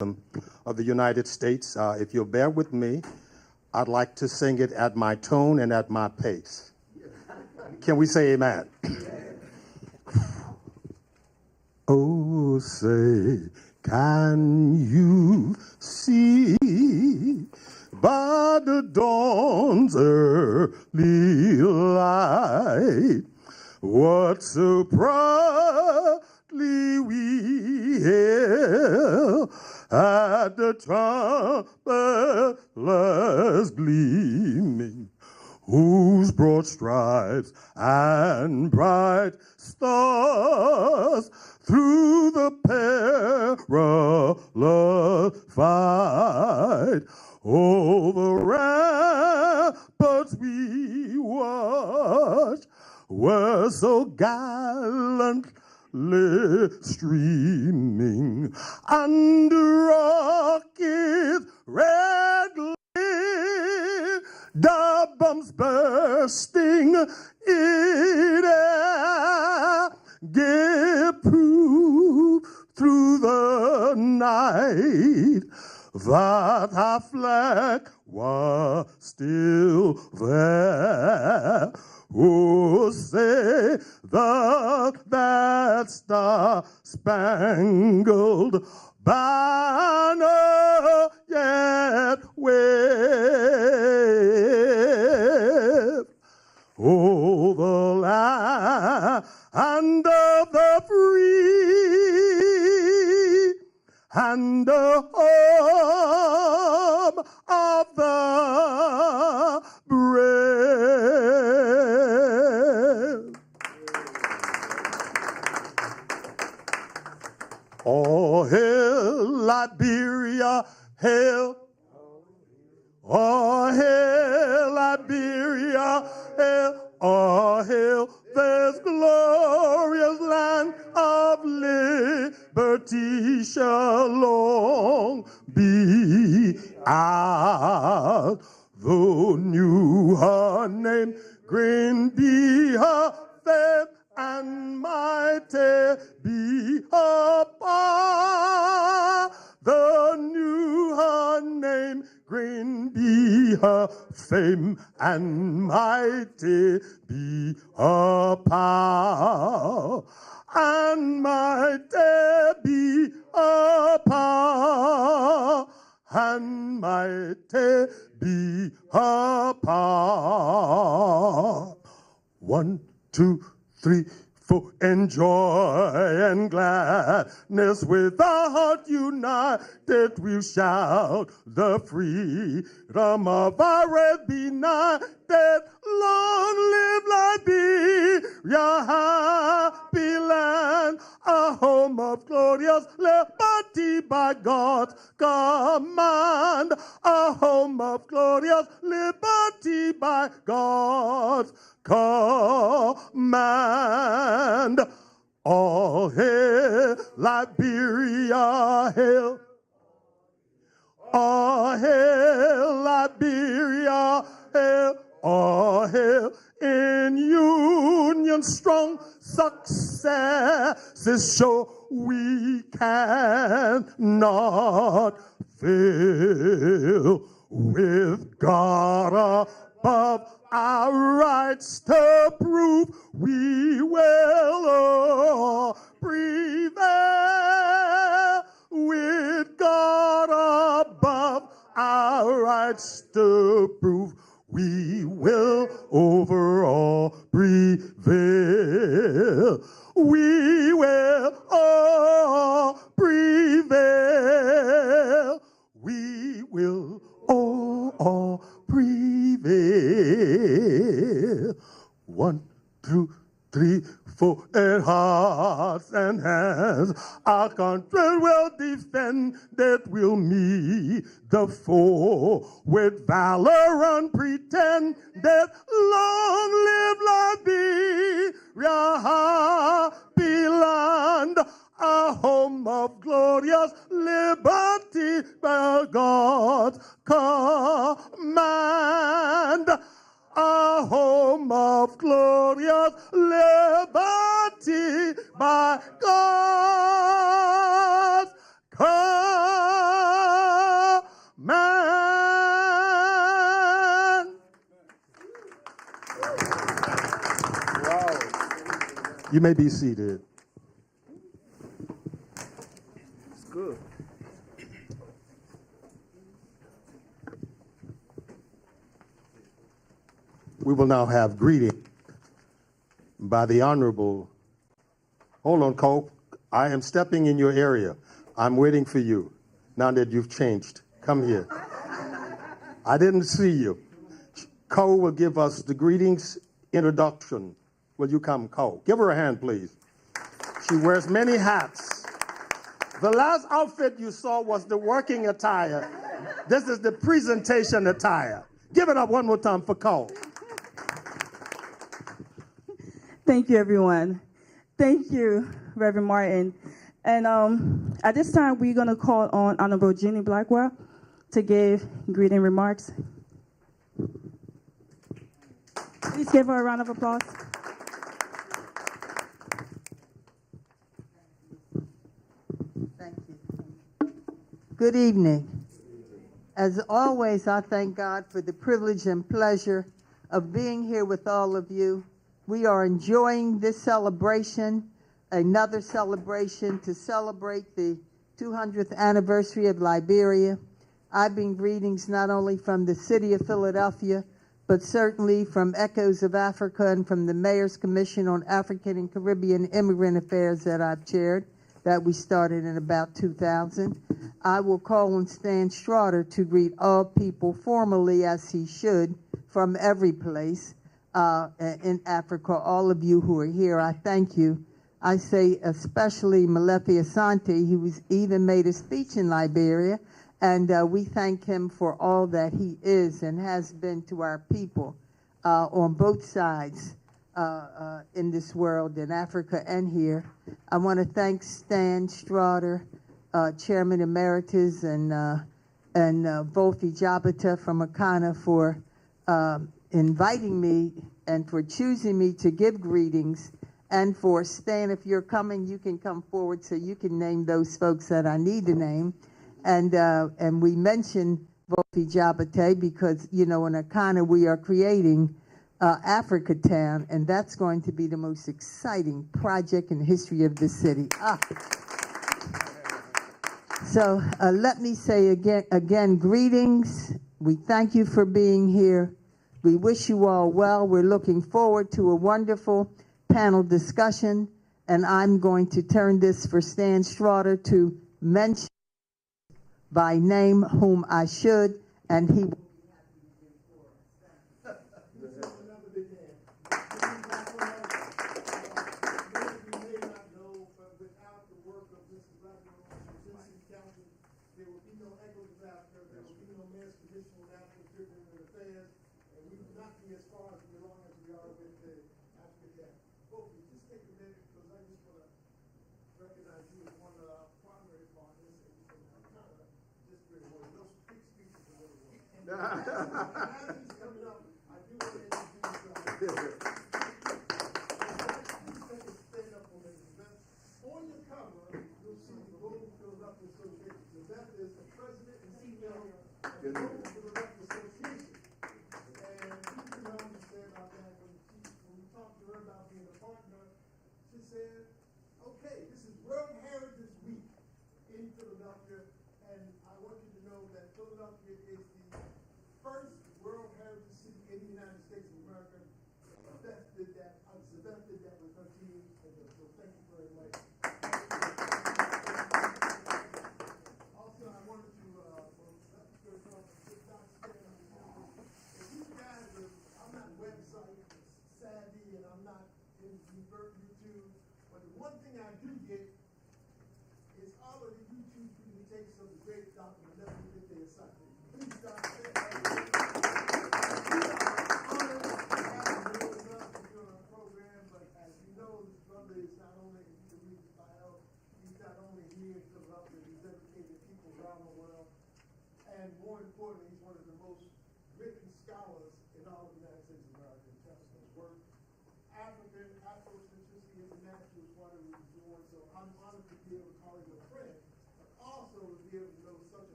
of the United States. If you'll bear with me, I'd like to sing it at my tone and at my pace. Can we say amen? Oh, say, can you see by the dawn's early light what so proudly we hail at the trumpet's gleaming, whose broad stripes and bright stars through the perilous fight over ramparts we watched were so gallantly streaming under rockets red glare, the bombs bursting in air gave proof through the night that our flag was still there. Oh, say that star-spangled banner yet wave. Oh, the land of the free and the home of the brave. Oh, hail Liberia, hail. Oh, hail Liberia, hail. Oh, hail this glorious land of liberty shall long be ours. Though new her name, green be her fame, and mighty be her power. The new her name, green be her fame, and mighty be her power, and mighty be her power, and mighty be her power. 1, 2, 3, 4, in joy and gladness with our heart united we'll shout the freedom of our red benighted. Long live Liberia, happy land, a home of glorious liberty by God's command, a home of glorious liberty by God's command. All hail Liberia, hail. All hail Liberia, hail. All hail in union strong success is sure we cannot fail. With God above our rights to prove, we will prevail. With God above our rights to prove, we will overall prevail. We will all prevail. We will all prevail. 1, 2, 3, 4, and hearts and hands. Our country will defend it, will meet the foe with valor unpretended. Long live Liberia, happy land, a home of glorious liberty by God's command. A home of glorious liberty by God's command. You may be seated. It's good. We will now have greeting by the Honorable. Hold on, Cole. I am stepping in your area. I'm waiting for you now that you've changed. Come here. I didn't see you. Cole will give us the greetings introduction. Will you come, Cole? Give her a hand, please. She wears many hats. The last outfit you saw was the working attire. This is the presentation attire. Give it up one more time for Cole. Thank you, everyone. Thank you, Reverend Martin. And at this time, we're going to call on Honorable Jeannie Blackwell to give greeting remarks. Please give her a round of applause. Thank you. Good evening. As always, I thank God for the privilege and pleasure of being here with all of you. We are enjoying this celebration, another celebration to celebrate the 200th anniversary of Liberia. I bring greetings not only from the city of Philadelphia, but certainly from Echoes of Africa and from the Mayor's Commission on African and Caribbean Immigrant Affairs that I've chaired, that we started in about 2000. I will call on Stan Strutter to greet all people formally, as he should, from every place in Africa. All of you who are here, I thank you. I say especially Malefi Asante, who even made a speech in Liberia, and we thank him for all that he is and has been to our people on both sides in this world, in Africa and here. I want to thank Stan Strutter, Chairman Emeritus, and Volfi Jabata from Akana for inviting me and for choosing me to give greetings, and for Stan, if you're coming, you can come forward so you can name those folks that I need to name. And we mentioned Volfi Jabate because, you know, in Akana we are creating Africa Town, and that's going to be the most exciting project in the history of this city. So let me say again, greetings. We thank you for being here. We wish you all well. We're looking forward to a wonderful panel discussion, and I'm going to turn this for Stan Strutter to mention by name whom I should, and he will.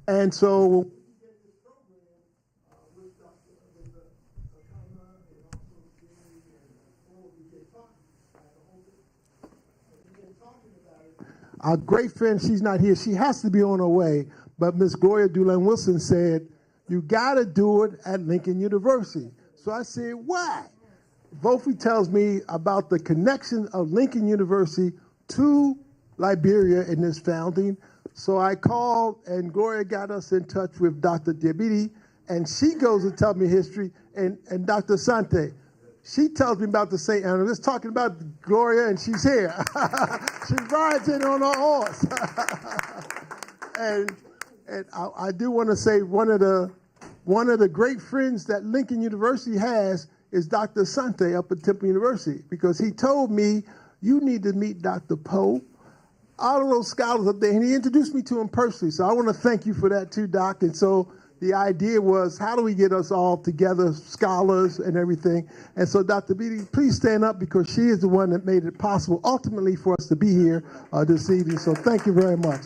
And so our great friend, she's not here. She has to be on her way. But Miss Gloria Dulane Wilson said, you got to do it at Lincoln University. So I said, why? Vofi tells me about the connection of Lincoln University to Liberia in this founding. So I called, and Gloria got us in touch with Dr. Diabiti, and she goes and tells me history, and Dr. Sante. She tells me about the St. Anna. Let's talking about Gloria, and she's here. She rides in on her horse. and I do want to say one of the great friends that Lincoln University has is Dr. Sante up at Temple University, because he told me, you need to meet Dr. Poe, all of those scholars up there, and he introduced me to him personally. So I want to thank you for that too, Doc. And so the idea was, how do we get us all together, scholars and everything? And so, Dr. Beatty, please stand up, because she is the one that made it possible ultimately for us to be here this evening. So thank you very much.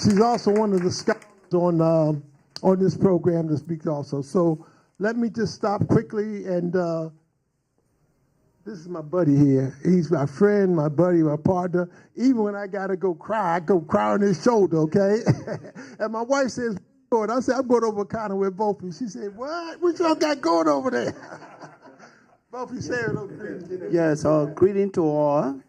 She's also one of the scholars on this program to speak also. So let me just stop quickly, and this is my buddy here. He's my friend, my buddy, my partner. Even when I got to go cry, I go cry on his shoulder, okay? And my wife says, I said, I'm going over kind of with Vofi. She said, what? What y'all got going over there? Vofi, say a little greeting. Yes, greeting to all.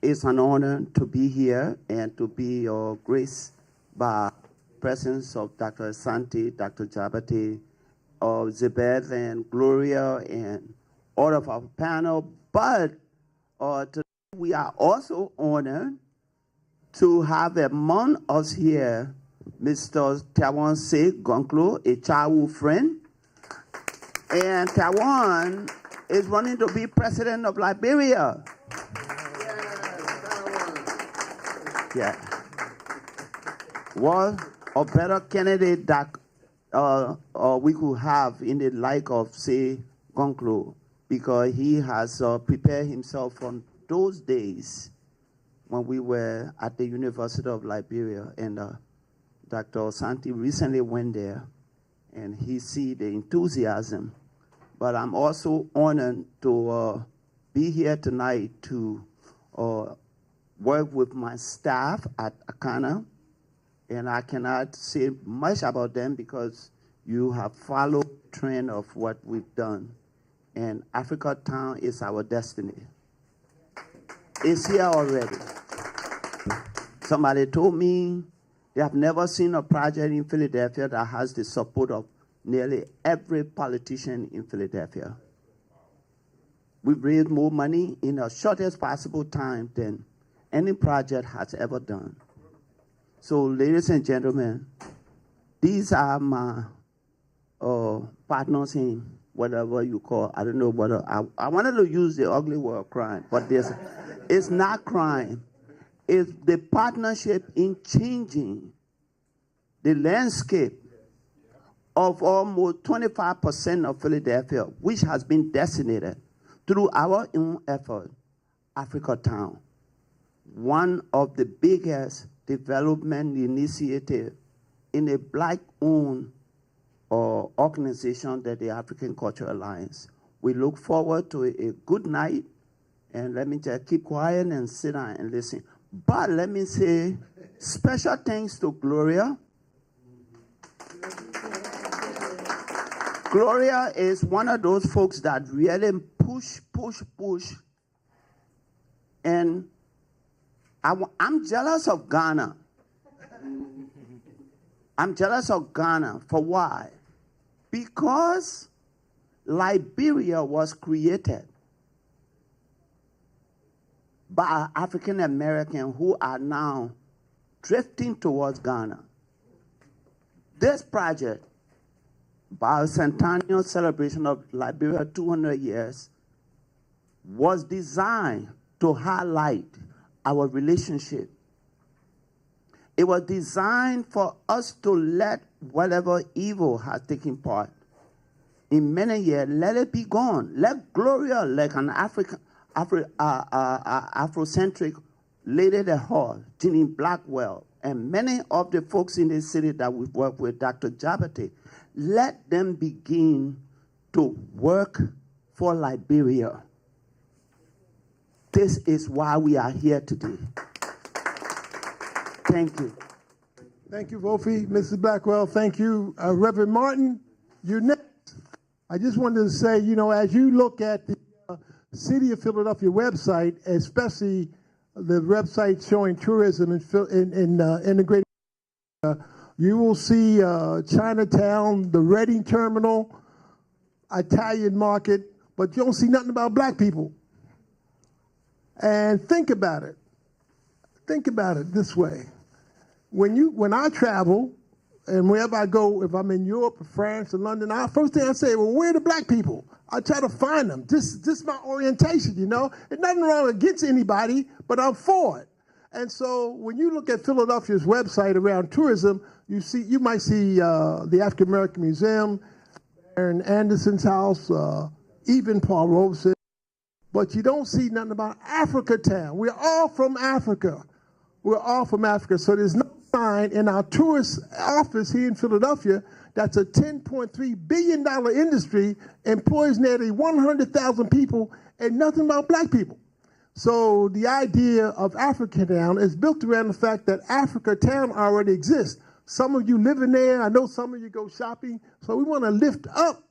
It's an honor to be here and to be graced by presence of Dr. Santi, Dr. Jabate, Zebeth and Gloria and all of our panel. But today we are also honored to have among us here Mr. Tawan Se Gonklo, a childhood friend. And Tawan is running to be president of Liberia. Yeah. What a better candidate that we could have in the like of, say, Gonklo, because he has prepared himself from those days when we were at the University of Liberia. And Dr. Santi recently went there, and he see the enthusiasm. But I'm also honored to be here tonight to work with my staff at Akana. And I cannot say much about them because you have followed the trend of what we've done. And Africa Town is our destiny. It's here already. Somebody told me they have never seen a project in Philadelphia that has the support of nearly every politician in Philadelphia. We've raised more money in the shortest possible time than any project has ever done. So, ladies and gentlemen, these are my partners in whatever you call, I don't know what, I wanted to use the ugly word crime, but it's not crime. It's the partnership in changing the landscape of almost 25% of Philadelphia, which has been designated through our own effort, Africa Town, one of the biggest development initiative in a black-owned organization that the African Cultural Alliance. We look forward to a good night, and let me just keep quiet and sit down and listen. But let me say special thanks to Gloria. Gloria is one of those folks that really push. And I'm jealous of Ghana. I'm jealous of Ghana. For why? Because Liberia was created by African Americans who are now drifting towards Ghana. This project, Bicentennial Celebration of Liberia 200 years, was designed to highlight our relationship. It was designed for us to let whatever evil has taken part in many years, let it be gone. Let Gloria, like an Afrocentric lady at heart, Jeanine Blackwell, and many of the folks in this city that we've worked with, Dr. Jabate, let them begin to work for Liberia. This is why we are here today. Thank you. Thank you, Vofi. Mrs. Blackwell, thank you. Reverend Martin, you're next. I just wanted to say, you know, as you look at the City of Philadelphia website, especially the website showing tourism in integrated, you will see Chinatown, the Reading Terminal, Italian Market, but you don't see nothing about black people. And think about it. Think about it this way. When I travel, and wherever I go, if I'm in Europe or France or London, first thing I say, well, where are the black people? I try to find them. This is my orientation, you know. There's nothing wrong against anybody, but I'm for it. And so when you look at Philadelphia's website around tourism, you might see the African American Museum, Aaron Anderson's house, even Paul Robeson, but you don't see nothing about Africa Town. We're all from Africa. We're all from Africa. So there's no sign in our tourist office here in Philadelphia that's a $10.3 billion industry, employs nearly 100,000 people, and nothing about black people. So the idea of Africa Town is built around the fact that Africa Town already exists. Some of you live in there. I know some of you go shopping. So we want to lift up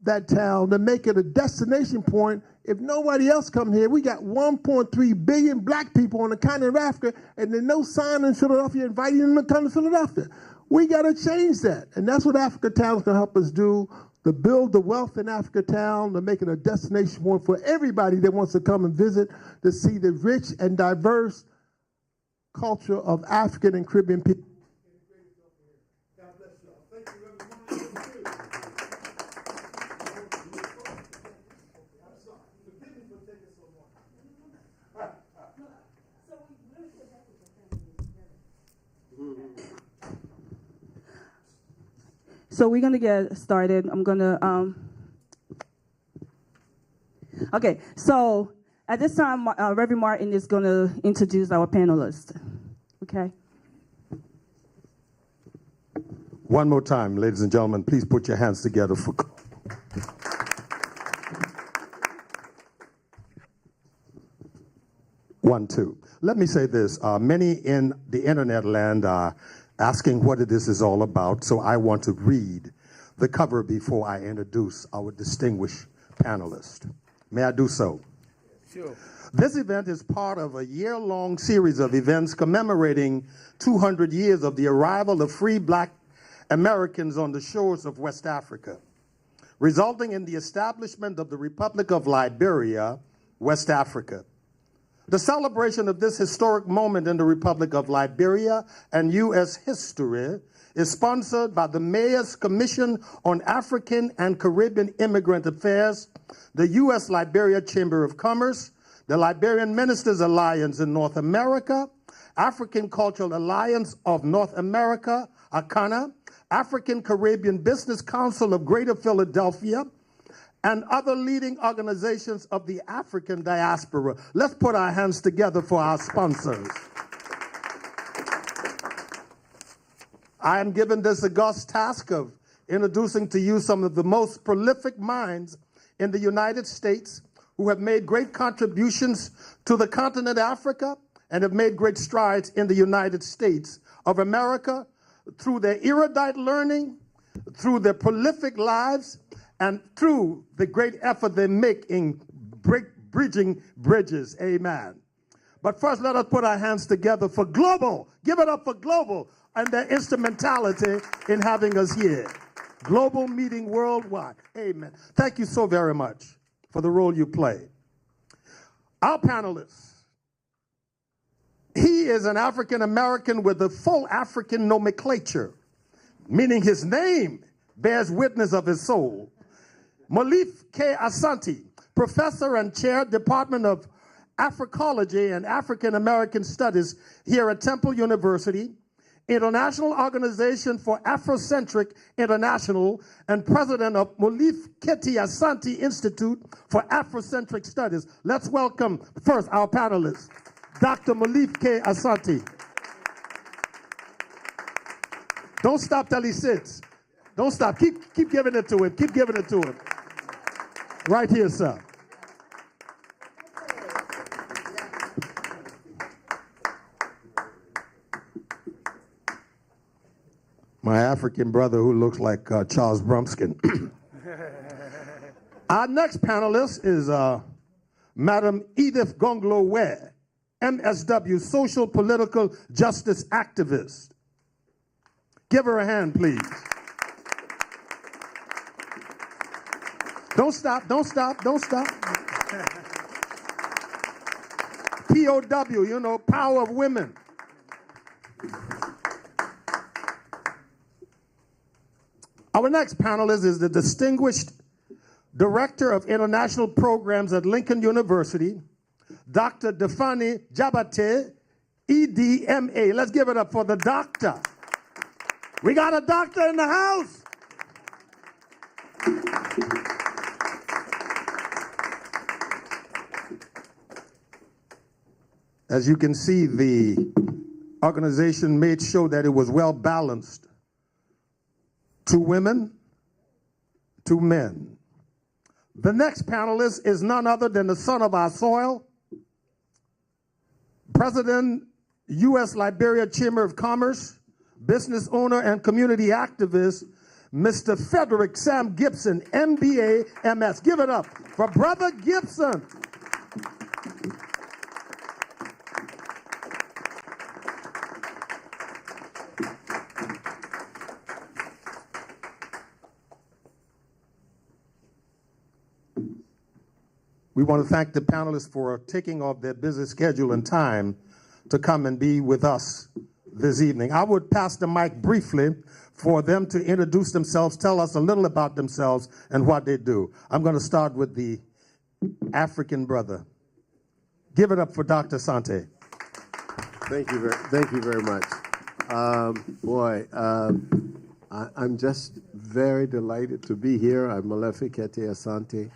that town to make it a destination point. If nobody else come here, we got 1.3 billion black people on the continent of Africa, and there's no sign in Philadelphia inviting them to come to Philadelphia. We got to change that, and that's what Africa Town is going to help us do, to build the wealth in Africa Town, to make it a destination point for everybody that wants to come and visit, to see the rich and diverse culture of African and Caribbean people. God bless you all. Thank you, everyone. So we're gonna get started. I'm gonna okay. So at this time, Reverend Martin is gonna introduce our panelists. Okay. One more time, ladies and gentlemen, please put your hands together for. One, two. Let me say this. Many in the internet land are asking what this is all about, so I want to read the cover before I introduce our distinguished panelist. May I do so? Sure. This event is part of a year-long series of events commemorating 200 years of the arrival of free black Americans on the shores of West Africa, resulting in the establishment of the Republic of Liberia, West Africa. The celebration of this historic moment in the Republic of Liberia and U.S. history is sponsored by the Mayor's Commission on African and Caribbean Immigrant Affairs, the U.S. Liberia Chamber of Commerce, the Liberian Ministers Alliance in North America, African Cultural Alliance of North America, ACANA, African Caribbean Business Council of Greater Philadelphia, and other leading organizations of the African diaspora. Let's put our hands together for our sponsors. I am given this august task of introducing to you some of the most prolific minds in the United States who have made great contributions to the continent of Africa and have made great strides in the United States of America through their erudite learning, through their prolific lives, and through the great effort they make in bridging bridges. Amen. But first, let us put our hands together for Global. Give it up for Global and their instrumentality in having us here. Global meeting worldwide. Amen. Thank you so very much for the role you play. Our panelist, he is an African American with a full African nomenclature, meaning his name bears witness of his soul. Malif K. Asante, professor and chair, Department of Africology and African American Studies here at Temple University, International Organization for Afrocentric International, and president of Malif Keti Asante Institute for Afrocentric Studies. Let's welcome first our panelists, Dr. Malif K. Asante. Don't stop till he sits. Don't stop. Keep giving it to him. Keep giving it to him. Right here, sir. My African brother who looks like Charles Brumskin. Our next panelist is Madam Edith Gonglo Ware, MSW, social political justice activist. Give her a hand, please. Don't stop, don't stop, don't stop. POW, you know, power of women. Our next panelist is the distinguished Director of International Programs at Lincoln University, Dr. Defani Jabate, EDMA. Let's give it up for the doctor. We got a doctor in the house. As you can see, the organization made sure that it was well balanced. 2 women, 2 men. The next panelist is none other than the son of our soil, President, U.S. Liberia Chamber of Commerce, business owner and community activist, Mr. Frederick Sam Gibson, MBA, MS. Give it up for Brother Gibson. We want to thank the panelists for taking off their busy schedule and time to come and be with us this evening. I would pass the mic briefly for them to introduce themselves, tell us a little about themselves and what they do. I'm going to start with the African brother. Give it up for Dr. Sante. Thank you very much. I'm just very delighted to be here. I'm Malefi Kete Asante.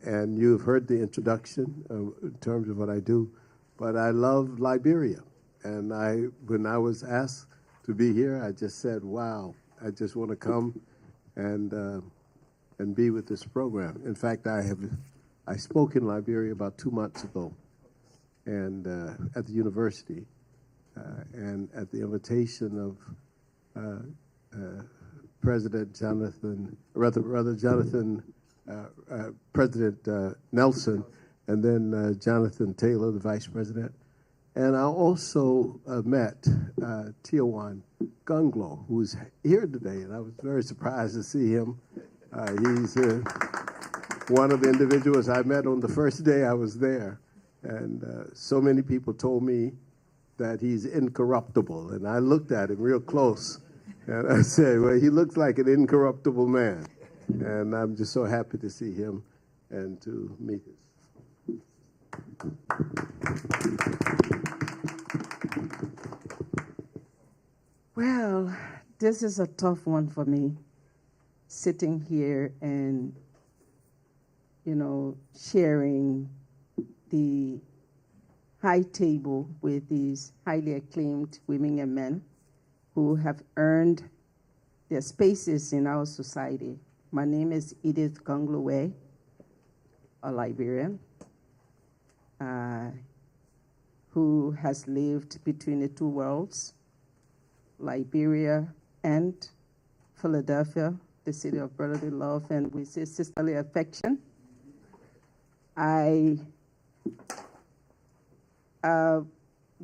And you've heard the introduction in terms of what I do, but I love Liberia. And when I was asked to be here, I just said, wow, I just want to come and be with this program. In fact, I spoke in Liberia about 2 months ago and at the university, and at the invitation of President Jonathan, President Nelson, and then Jonathan Taylor, the Vice President. And I also met Tiawan Gonglo, who's here today, and I was very surprised to see him. He's one of the individuals I met on the first day I was there. And so many people told me that he's incorruptible. And I looked at him real close, and I said, well, he looks like an incorruptible man. And I'm just so happy to see him and to meet him. Well, this is a tough one for me, sitting here and, sharing the high table with these highly acclaimed women and men who have earned their spaces in our society. My name is Edith Gonglo Ware, a Liberian, who has lived between the 2 worlds, Liberia and Philadelphia, the city of brotherly love, and we say sisterly affection. I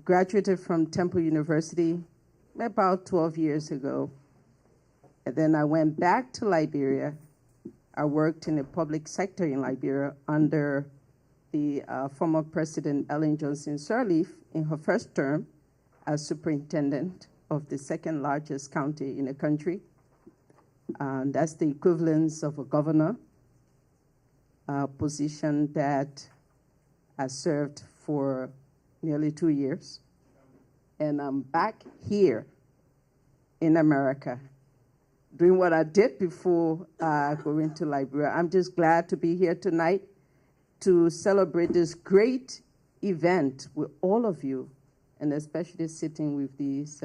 graduated from Temple University about 12 years ago. And then I went back to Liberia. I worked in the public sector in Liberia under the former President Ellen Johnson Sirleaf in her first term as superintendent of the 2nd largest county in the country. That's the equivalence of a governor, a position that I served for nearly 2 years. And I'm back here in America doing what I did before going to Liberia. I'm just glad to be here tonight to celebrate this great event with all of you, and especially sitting with these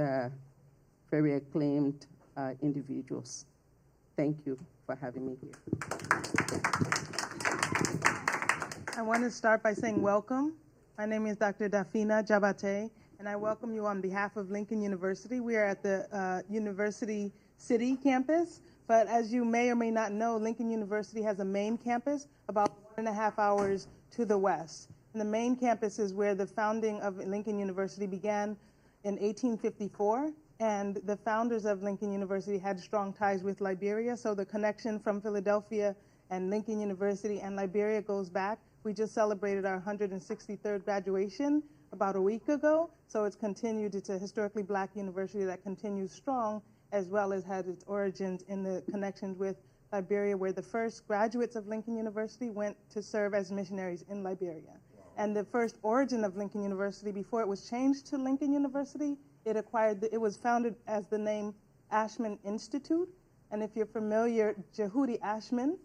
very acclaimed individuals. Thank you for having me here. I want to start by saying welcome. My name is Dr. Dafina Jabate, and I welcome you on behalf of Lincoln University. We are at the University City campus, but as you may or may not know, Lincoln University has a main campus about 1.5 hours to the west. And the main campus is where the founding of Lincoln University began in 1854, and the founders of Lincoln University had strong ties with Liberia, so the connection from Philadelphia and Lincoln University and Liberia goes back. We just celebrated our 163rd graduation about a week ago, so it's continued. It's a historically black university that continues strong, as well as had its origins in the connections with Liberia, where the first graduates of Lincoln University went to serve as missionaries in Liberia. And the first origin of Lincoln University, before it was changed to Lincoln University, it was founded as the name Ashman Institute. And if you're familiar, Jehudi Ashman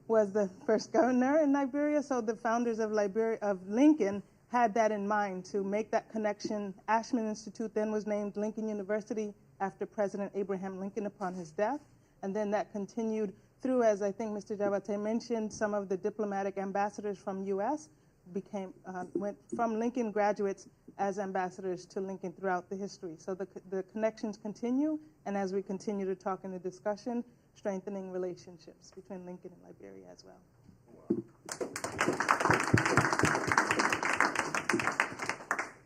was the first governor in Liberia, so the founders of Lincoln had that in mind to make that connection. Ashman Institute then was named Lincoln University after President Abraham Lincoln upon his death, and then that continued through, as I think Mr. Jabate mentioned, some of the diplomatic ambassadors from U.S. went from Lincoln graduates as ambassadors to Lincoln throughout the history. So the connections continue, and as we continue to talk in the discussion, strengthening relationships between Lincoln and Liberia as well.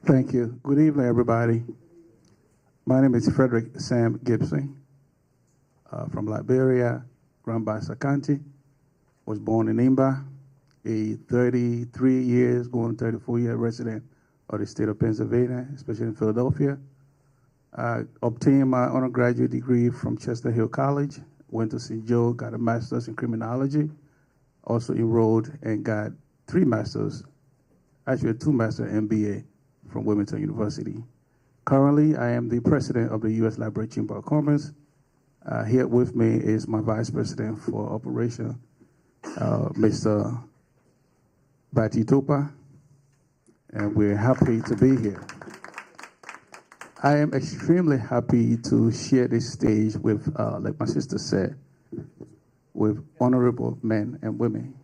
Thank you. Good evening, everybody. My name is Frederick Sam Gibson from Liberia, Grand Bassa County. Was born in Imba, a 33 years, going 34-year resident of the state of Pennsylvania, especially in Philadelphia. I obtained my undergraduate degree from Chester Hill College, went to St. Joe, got a master's in criminology, also enrolled and got 3 masters, actually 2 master MBA from Wilmington University. Currently, I am the president of the U.S. Liberia Chamber of Commerce. Here with me is my vice president for operation, Mr. Bati Topa, and we're happy to be here. I am extremely happy to share this stage with, like my sister said, with honorable men and women.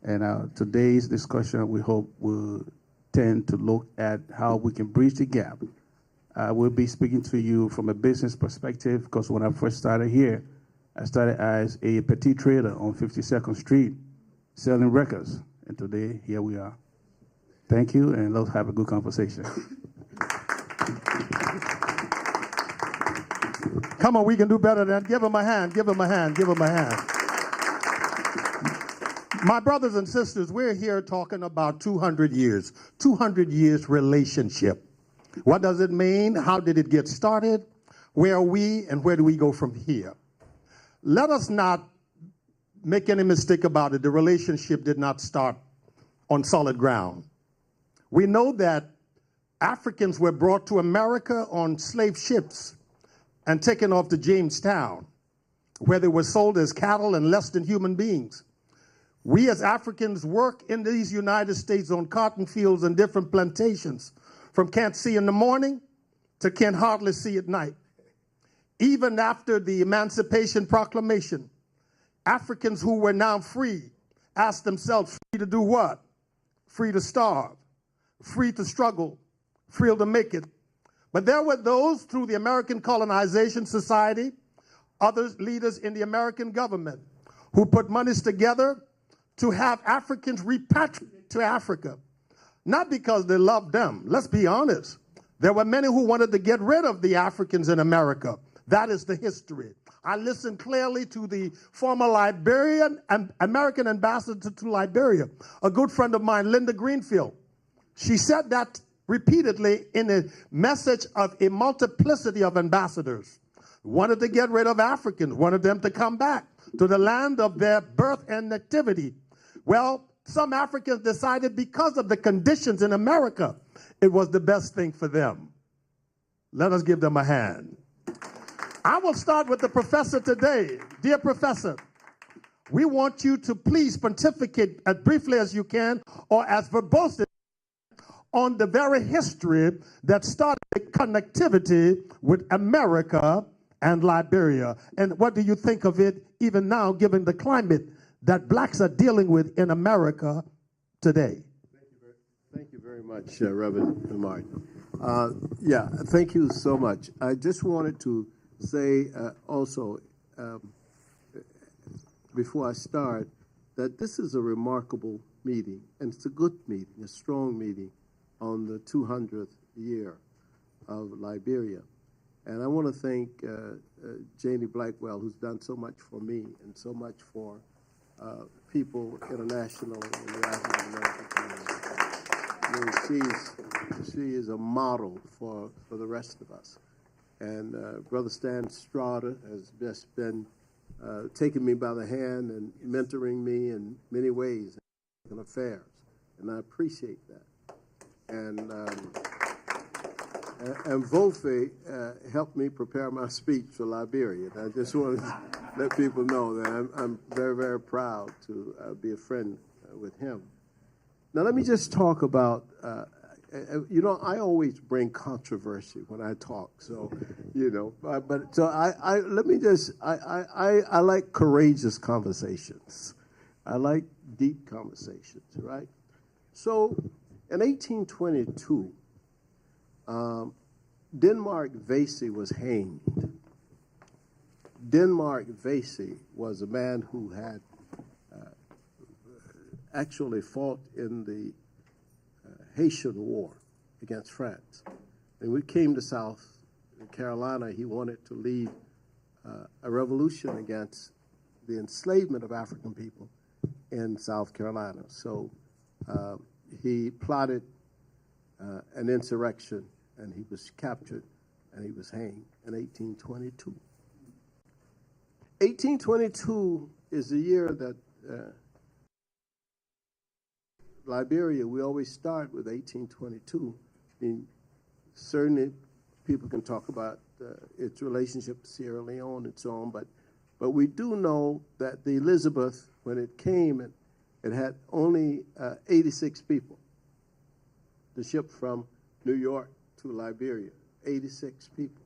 And today's discussion, we hope, will tend to look at how we can bridge the gap. I will be speaking to you from a business perspective, because when I first started here, I started as a petite trader on 52nd Street, selling records. And today, here we are. Thank you, and let's have a good conversation. Come on, we can do better than give him a hand, give him a hand, give him a hand. My brothers and sisters, we're here talking about 200 years relationship. What does it mean? How did it get started? Where are we, and where do we go from here? Let us not make any mistake about it. The relationship did not start on solid ground. We know that Africans were brought to America on slave ships and taken off to Jamestown, where they were sold as cattle and less than human beings. We as Africans work in these United States on cotton fields and different plantations, from can't see in the morning to can't hardly see at night. Even after the Emancipation Proclamation, Africans who were now free asked themselves, free to do what? Free to starve, free to struggle, free to make it. But there were those through the American Colonization Society, other leaders in the American government, who put monies together to have Africans repatriate to Africa. Not because they loved them. Let's be honest. There were many who wanted to get rid of the Africans in America. That is the history. I listened clearly to the former Liberian and American ambassador to Liberia, a good friend of mine, Linda Greenfield. She said that repeatedly in a message of a multiplicity of ambassadors. Wanted to get rid of Africans, wanted them to come back to the land of their birth and nativity. Well, some Africans decided because of the conditions in America, it was the best thing for them. Let us give them a hand. I will start with the professor today. Dear professor, we want you to please pontificate as briefly as you can, or as verbose on the very history that started connectivity with America and Liberia. And what do you think of it even now, given the climate that blacks are dealing with in America today? Thank you very much, Reverend Martin. Yeah, thank you so much. I just wanted to say also, before I start, that this is a remarkable meeting, and it's a good meeting, a strong meeting on the 200th year of Liberia. And I want to thank Janie Blackwell, who's done so much for me and so much for people international in the African American community. I mean, she is a model for the rest of us. And Brother Stan Strada has just been taking me by the hand and mentoring me in many ways in affairs, and I appreciate that. And Vofe helped me prepare my speech for Liberia. And I just want to let people know that I'm very, very proud to be a friend with him. Now, let me just talk about, you know, I always bring controversy when I talk. So, you know, but so let me just, I like courageous conversations. I like deep conversations, right? So, in 1822, Denmark Vesey was hanged. Denmark Vesey was a man who had actually fought in the Haitian War against France. And we came to South Carolina. He wanted to lead a revolution against the enslavement of African people in South Carolina. So he plotted an insurrection, and he was captured, and he was hanged in 1822. 1822 is the year that Liberia, we always start with 1822. I mean, certainly people can talk about its relationship with Sierra Leone and so on, but we do know that the Elizabeth, when it came, it had only 86 people. The ship from New York to Liberia, 86 people.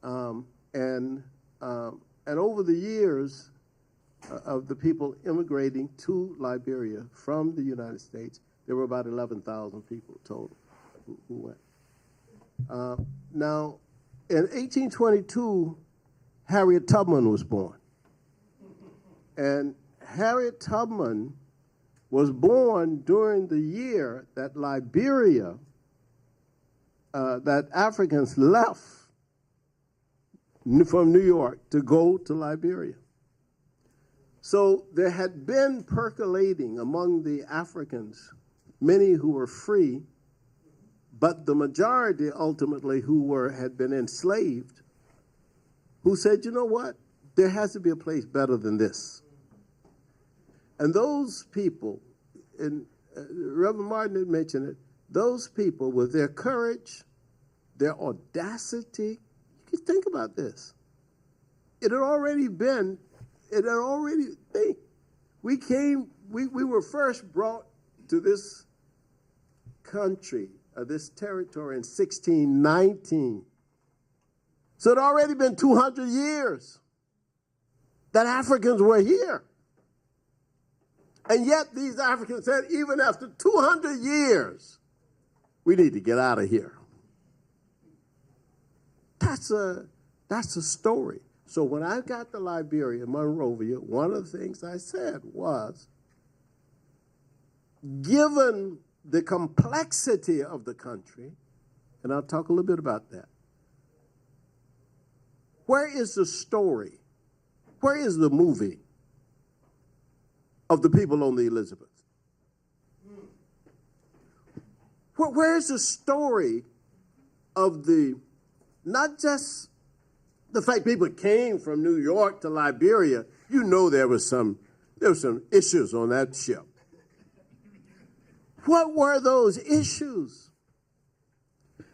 And over the years of the people immigrating to Liberia from the United States, there were about 11,000 people total who went. Now, in 1822, Harriet Tubman was born. And Harriet Tubman was born during the year that Liberia, that Africans left from New York to go to Liberia. So there had been percolating among the Africans, many who were free, but the majority ultimately who had been enslaved, who said, you know what, there has to be a place better than this. And those people, and Reverend Martin had mentioned it, those people with their courage, their audacity, you can think about this. We were first brought to this country, this territory in 1619. So it had already been 200 years that Africans were here. And yet these Africans said, even after 200 years, we need to get out of here. That's a story. So when I got to Liberia, Monrovia, one of the things I said was, given the complexity of the country, and I'll talk a little bit about that, where is the story? Where is the movie of the people on the Elizabeth? Where's the story of not just the fact people came from New York to Liberia? You know there were some issues on that ship. What were those issues?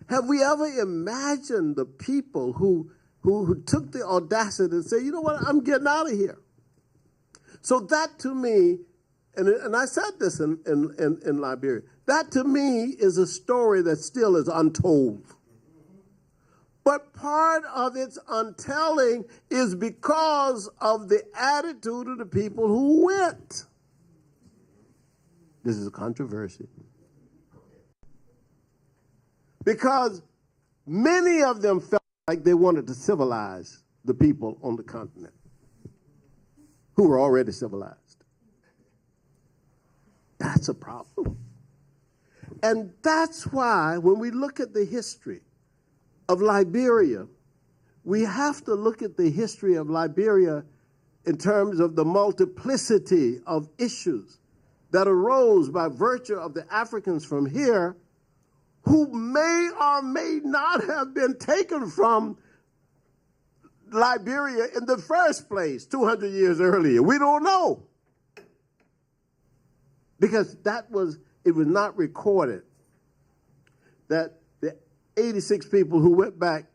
Have we ever imagined the people who took the audacity to say, you know what, I'm getting out of here? So that to me and I said this in Liberia, that to me is a story that still is untold. But part of its untelling is because of the attitude of the people who went. This is a controversy. Because many of them felt like they wanted to civilize the people on the continent who were already civilized. That's a problem. And that's why when we look at the history of Liberia, we have to look at the history of Liberia in terms of the multiplicity of issues that arose by virtue of the Africans from here who may or may not have been taken from Liberia in the first place 200 years earlier. We don't know. Because it was not recorded that the 86 people who went back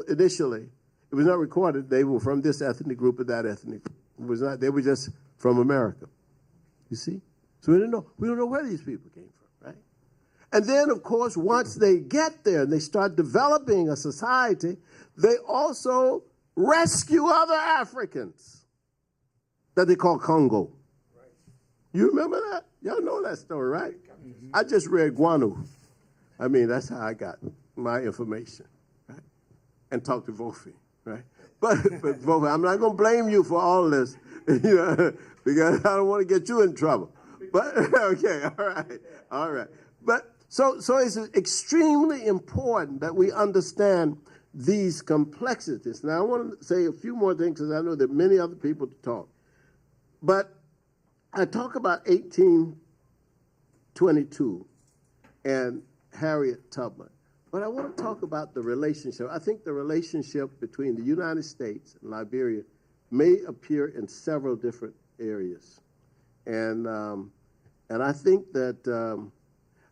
initially, it was not recorded they were from this ethnic group or that ethnic group. It was not, they were just from America. You see? So we don't know where these people came from, right? And then, of course, once they get there and they start developing a society, they also rescue other Africans that they call Congo. Right. You remember that? Y'all know that story, right? Mm-hmm. I just read Guanu. I mean, that's how I got my information, right? And talked to Vofi, right? But Vofi, I'm not going to blame you for all this, because I don't want to get you in trouble. But okay, all right. But so it's extremely important that we understand these complexities. Now I want to say a few more things because I know there are many other people to talk. But I talk about 1822 and Harriet Tubman. But I want to talk about the relationship. I think the relationship between the United States and Liberia may appear in several different areas. And I think that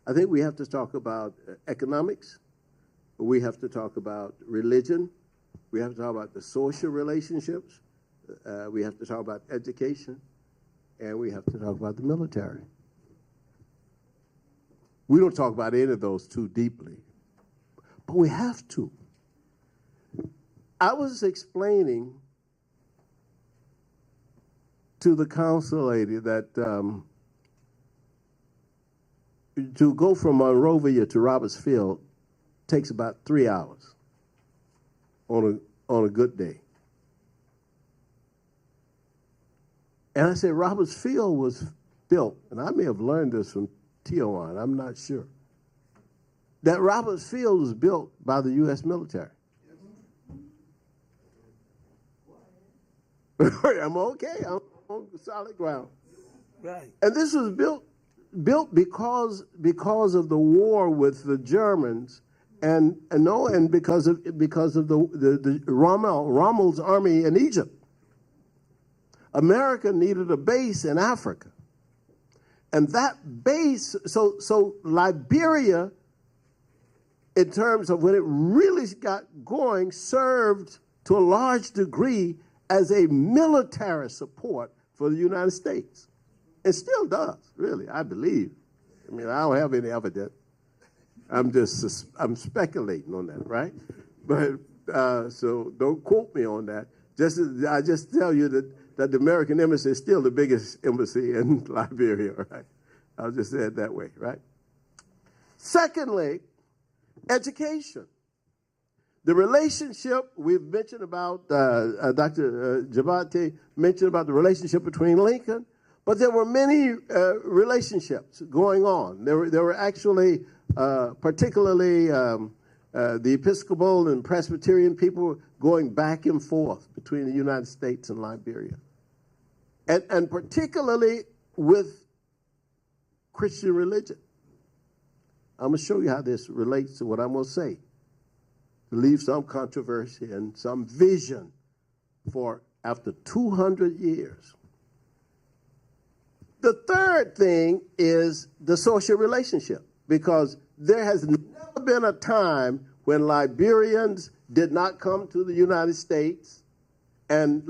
I think we have to talk about economics. We have to talk about religion. We have to talk about the social relationships. We have to talk about education. And we have to talk about the military. We don't talk about any of those too deeply, but we have to. I was explaining to the council lady that to go from Monrovia to Roberts Field takes about 3 hours on a good day. And I said, Roberts Field was built, and I may have learned this from Tijuana, I'm not sure, that Roberts Field was built by the U.S. military. I'm okay, I'm on solid ground. Right. And this was built because of the war with the Germans and because of the Rommel's army in Egypt. America needed a base in Africa. And that base, so Liberia, in terms of when it really got going, served to a large degree as a military support for the United States. It still does, really, I believe. I mean, I don't have any evidence. I'm speculating on that, right? But so don't quote me on that. I just tell you that the American embassy is still the biggest embassy in Liberia, right? I'll just say it that way, right? Secondly, education. The relationship we've mentioned about, Dr. Jabate mentioned about the relationship between Lincoln, but there were many relationships going on. There were actually, particularly the Episcopal and Presbyterian people going back and forth between the United States and Liberia. And particularly with Christian religion. I'm going to show you how this relates to what I'm going to say. To leave some controversy and some vision for after 200 years. The third thing is the social relationship, because there has never been a time when Liberians did not come to the United States and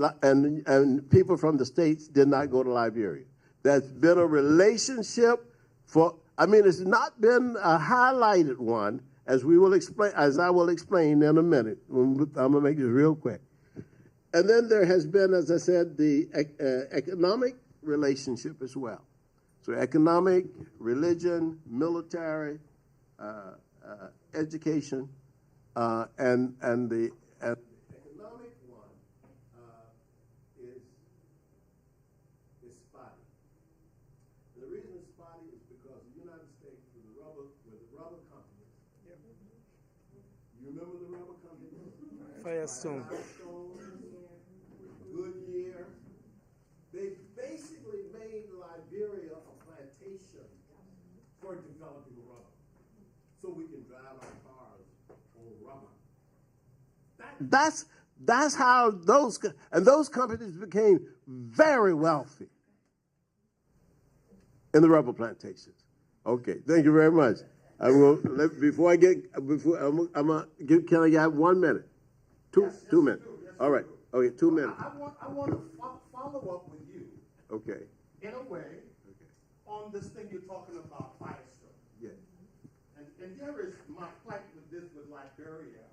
people from the States did not go to Liberia. that's been a relationship for, I mean, it's not been a highlighted one, as we will explain, as I will explain in a minute. I'm gonna make this real quick. And then there has been, as I said, the economic relationship as well. So economic, religion, military, education, and the economic one is spotty. And the reason it's spotty is because the United States with the rubber companies. Yep. You remember the rubber companies? Firestone. Goodyear. They basically made Liberia a plantation for developing rubber, so we can drive our cars on rubber. That's how those companies became very wealthy in the rubber plantations. Okay, thank you very much. I will before I get I'm gonna give. Can I have 1 minute? Two minutes. All right. Okay, 2 minutes. I want to follow up with you. Okay. In a way, on this thing you're talking about, Firestone. Yeah. And here is my plight with this with Liberia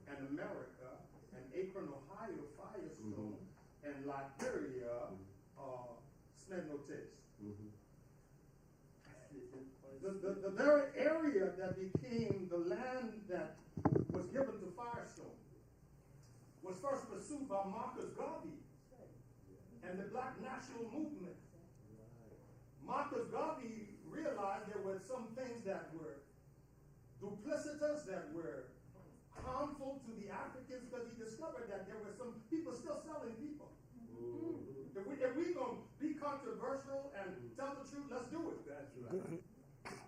and America and Akron, Ohio, Firestone, and Liberia, Snednotis. The very area that became the land that was given to Firestone was first pursued by Marcus Garvey and the Black National Movement. Marcus Garvey realized there were some things that were duplicitous, that were harmful to the Africans, because he discovered that there were some people still selling people. If we're going to be controversial and tell the truth, let's do it. That's right.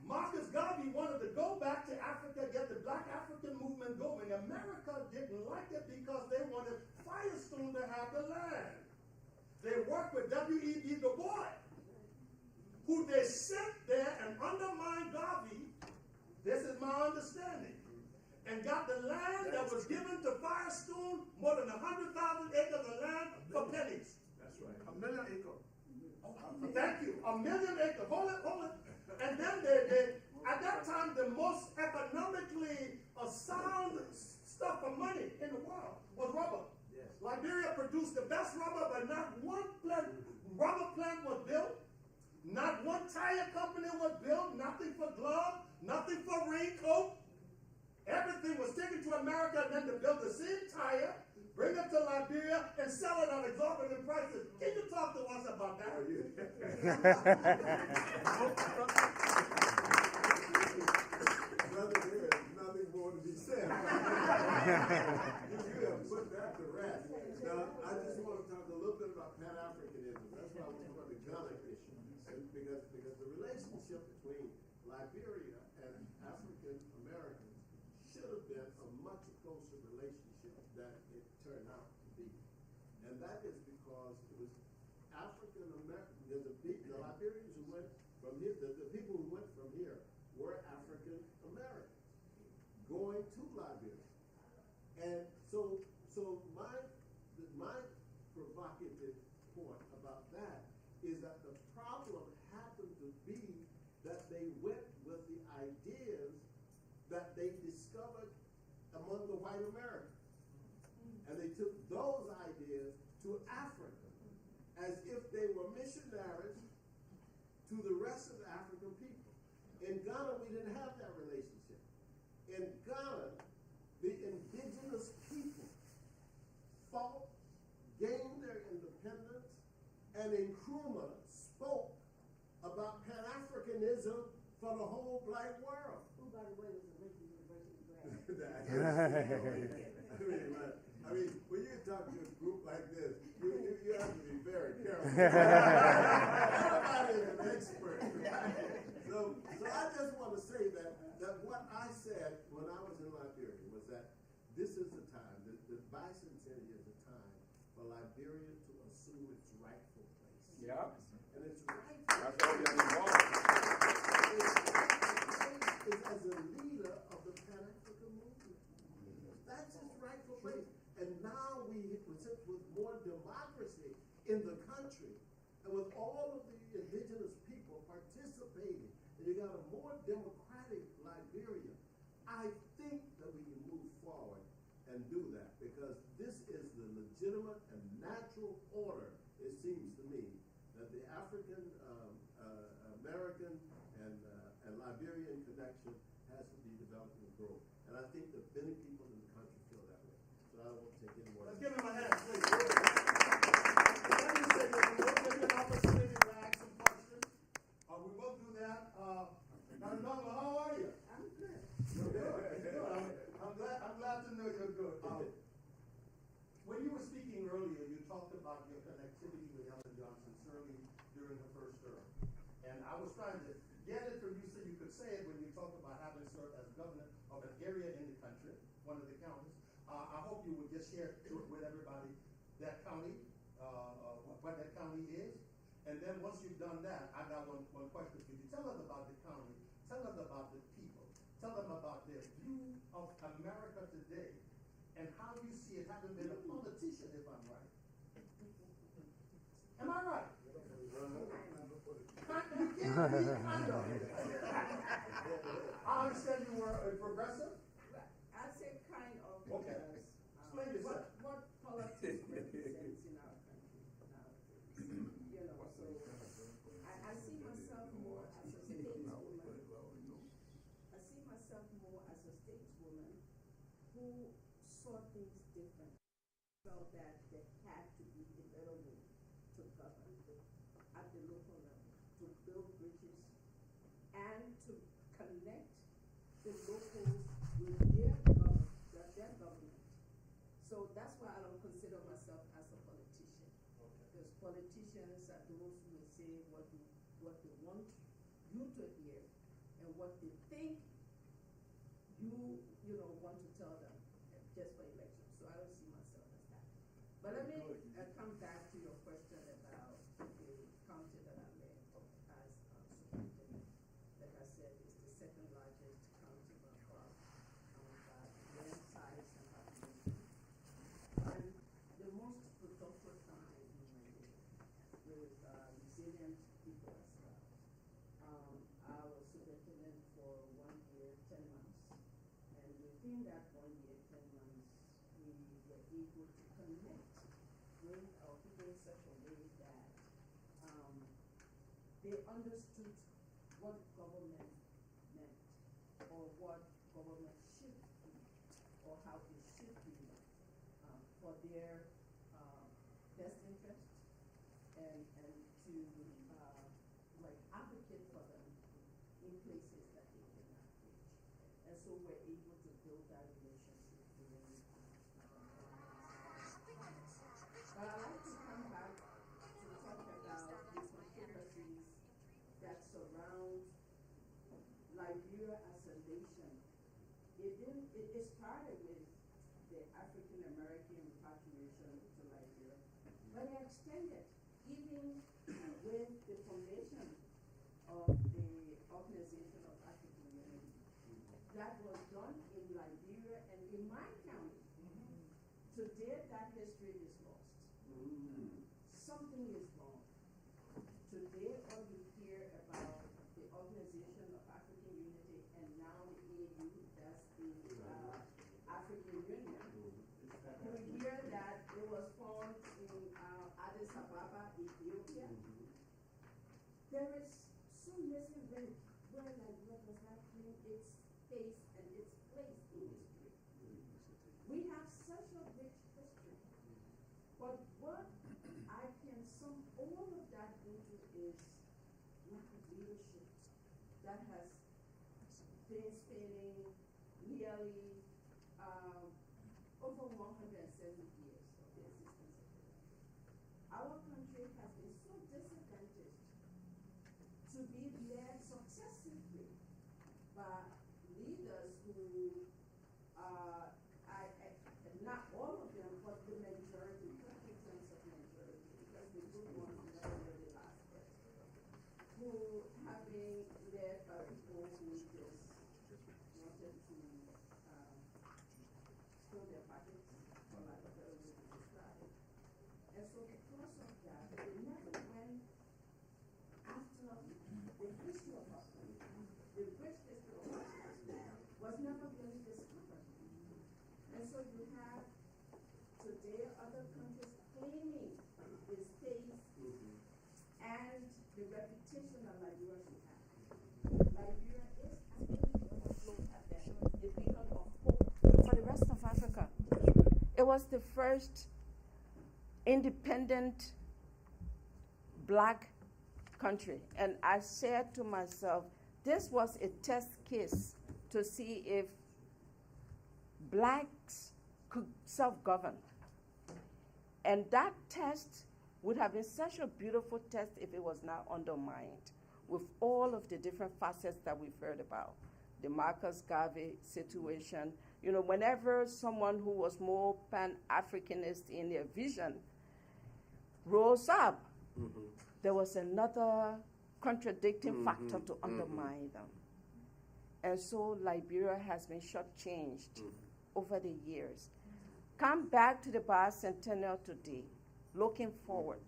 Marcus Garvey wanted to go back to Africa, get the Black African movement going. America didn't like it because they wanted Firestone to have the land. They worked with W.E.B. Du Bois, who they sent there and undermined Garvey, this is my understanding, and got the land that was given to Firestone, more than 100,000 acres of land for pennies. That's right. 1 million acres. Oh, thank you. 1 million acres. Hold it. And then they at that time, the most economically sound stuff for money in the world was rubber. Yes. Liberia produced the best rubber, but not one rubber plant was built. Not one tire company was built. Nothing for gloves, nothing for raincoat. Everything was taken to America and then to build the same tire, bring it to Liberia, and sell it at exorbitant prices. Can you talk to us about that? Brother, there is nothing more to be said. You have put that to rest. Now, I just want to talk a little bit about Pan-Africanism. That's why I was about the Ghana issue. Because the relationship between Liberia and African Americans should have been a much closer relationship than it turned out to be. And that is because it was African American. The Liberians who went from here, the people who went from here were African Americans going to Liberia. And so my provocative point about that is that the problem happened to be that they went with the ideas that they discovered among the white Americans. And they took those ideas to Africa as if they were missionaries to the rest of the African people. In Ghana, we didn't have that relationship. In Ghana, the indigenous people fought, gained their independence, and Nkrumah spoke about Pan-Africanism for the whole black world. Who, by the way, was a Lincoln University grad. I mean, when you talk to a group like this, you have to be very careful. Everybody is an expert. So I just want to say that what I said when I was in Liberia was that this is the time, the bicentennial is the time for Liberia to assume its rightful place. Yeah. And its rightful place is as a leader of the Pan-African movement. That's its rightful place. And now with more democracy in the country, and with all of the indigenous Let's give him a hand, please. Let me say that we will give you an opportunity to ask some questions. We will do that. Dr. Donald, how are you? I'm good. You're good. You're good. I'm glad to know you're good. When you were speaking earlier, you talked about your connectivity with Ellen Johnson Sirleaf during the first term. And I was trying to get it from you so you could say it when you talked about having served as governor of an area in the country, one of the counties. I hope you would just share with everybody that county, what that county is. And then once you've done that, I got one question for you. Tell us about the county. Tell us about the people. Tell them about their view of America today and how you see it, having been a politician, if I'm right. Am I right? You can't be, I know. I understand you were a progressive. I say kind of Okay. because Explain yourself. what politics represents in our country nowadays. You know, so I see myself more as a stateswoman. I see myself more as a stateswoman who saw things different. Felt that there had to be a better way to govern at the local level, to build bridges and to connect the locals with their government. So that's why I don't consider myself as a politician. Because politicians are those who will say what they want you to hear and what they think you want to tell them just for elections. So I don't see myself as that. But let me come back to your question about the county that I led as superintendent. Like I said, it's the second largest county by far, by land size and population. And the most productive county in Nigeria with resilient people as well. I was superintendent for 1 year, 10 months. And within that 1 year, 10 months, we were able to connect with our people in such a way that they understood what government meant or what government should be or how it should be for their best interest and to advocate for them in places that they could not reach. And so we're able to build that relationship during but I'd like to come back to talk about the controversies that surround Liberia as a nation. It started with the African American repatriation to Liberia, but it extended even with the formation of the Organization of African Unity. That was done in Liberia and in my county. Today, that history is lost. Something is wrong. Today, all you hear about the Organization of African Unity and now the AU, that's the African Union. You hear that it was formed in Addis Ababa, Ethiopia. There is so missing link where Liberia does not claim its space and its place in history. We have such a rich history. But what I can sum all of that into is lack of leadership that has been spanning nearly over 170 years of the existence of the land. Our country has been so disadvantaged to be led successively by leaders who not all of them, but the majority, 50% of majority, because the good ones never really lasted, who have been led by people who just wanted to fill their pockets, for lack of a better way to describe it. And so because of that, they never went after the history of our country. The rich history of our country was never really discovered. And so you have today other countries claiming the space and the reputation that Liberia should have. Liberia is actually a beacon of hope for the rest of Africa. It was the first independent black country. And I said to myself, this was a test case to see if blacks could self-govern. And that test would have been such a beautiful test if it was not undermined with all of the different facets that we've heard about. The Marcus Garvey situation. You know, whenever someone who was more Pan-Africanist in their vision rose up, there was another contradicting factor to undermine them. And so Liberia has been shortchanged over the years. Come back to the Bicentennial today, looking forward.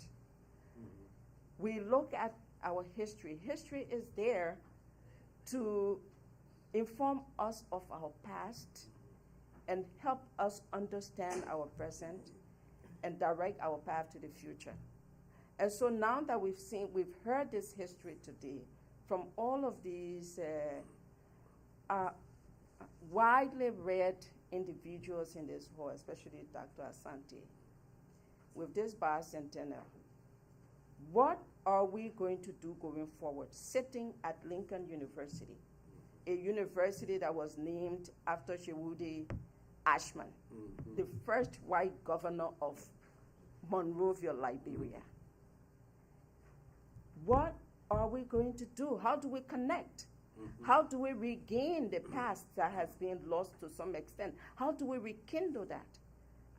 We look at our history. History is there to inform us of our past and help us understand our present and direct our path to the future. And so now that we've heard this history today from all of these widely read individuals in this hall, especially Dr. Asante, with this bicentennial, what are we going to do going forward, sitting at Lincoln University, a university that was named after Shewudi Ashman, the first white governor of Monrovia, Liberia? What are we going to do? How do we connect? How do we regain the past that has been lost to some extent? How do we rekindle that?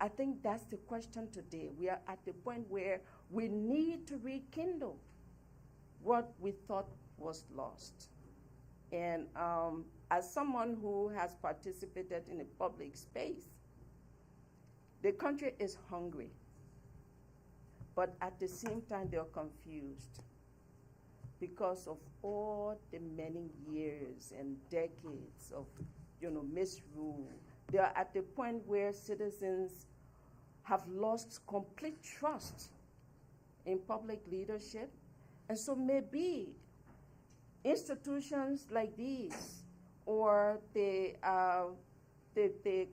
I think that's the question today. We are at the point where we need to rekindle what we thought was lost. And as someone who has participated in a public space, the country is hungry, but at the same time they're confused because of all the many years and decades of, misrule. They are at the point where citizens have lost complete trust in public leadership. And so maybe institutions like these or the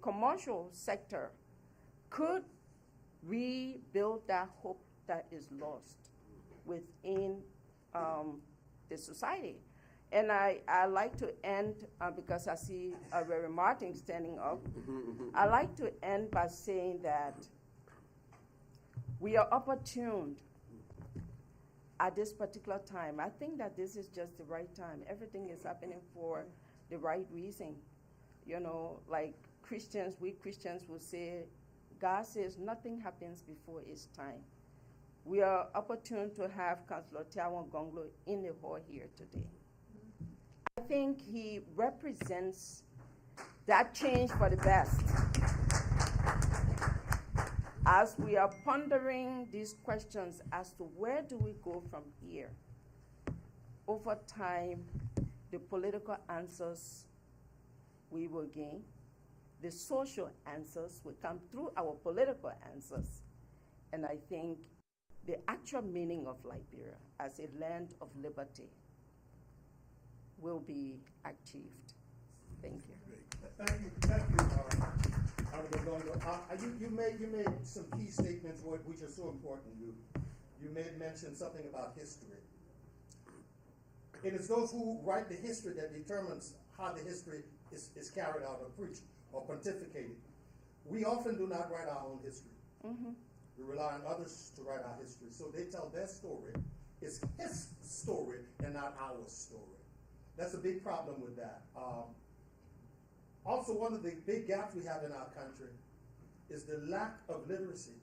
commercial sector could rebuild that hope that is lost within the society. And I like to end, because I see Reverend Martin standing up, I like to end by saying that we are opportuned at this particular time. I think that this is just the right time. Everything is happening for the right reason. Like Christians, we Christians will say, God says nothing happens before its time. We are opportune to have Councillor Tiawan Gonglo in the hall here today. I think he represents that change for the best. As we are pondering these questions as to where do we go from here, over time, the political answers we will gain, the social answers will come through our political answers. And I think the actual meaning of Liberia as a land of liberty will be achieved. Thank you. Thank you, Honorable Gondo. You made some key statements which are so important. You made mention something about history. It is those who write the history that determines how the history is carried out or preached or pontificated. We often do not write our own history. We rely on others to write our history. So they tell their story. It's his story and not our story. That's a big problem with that. Also, one of the big gaps we have in our country is the lack of literacy.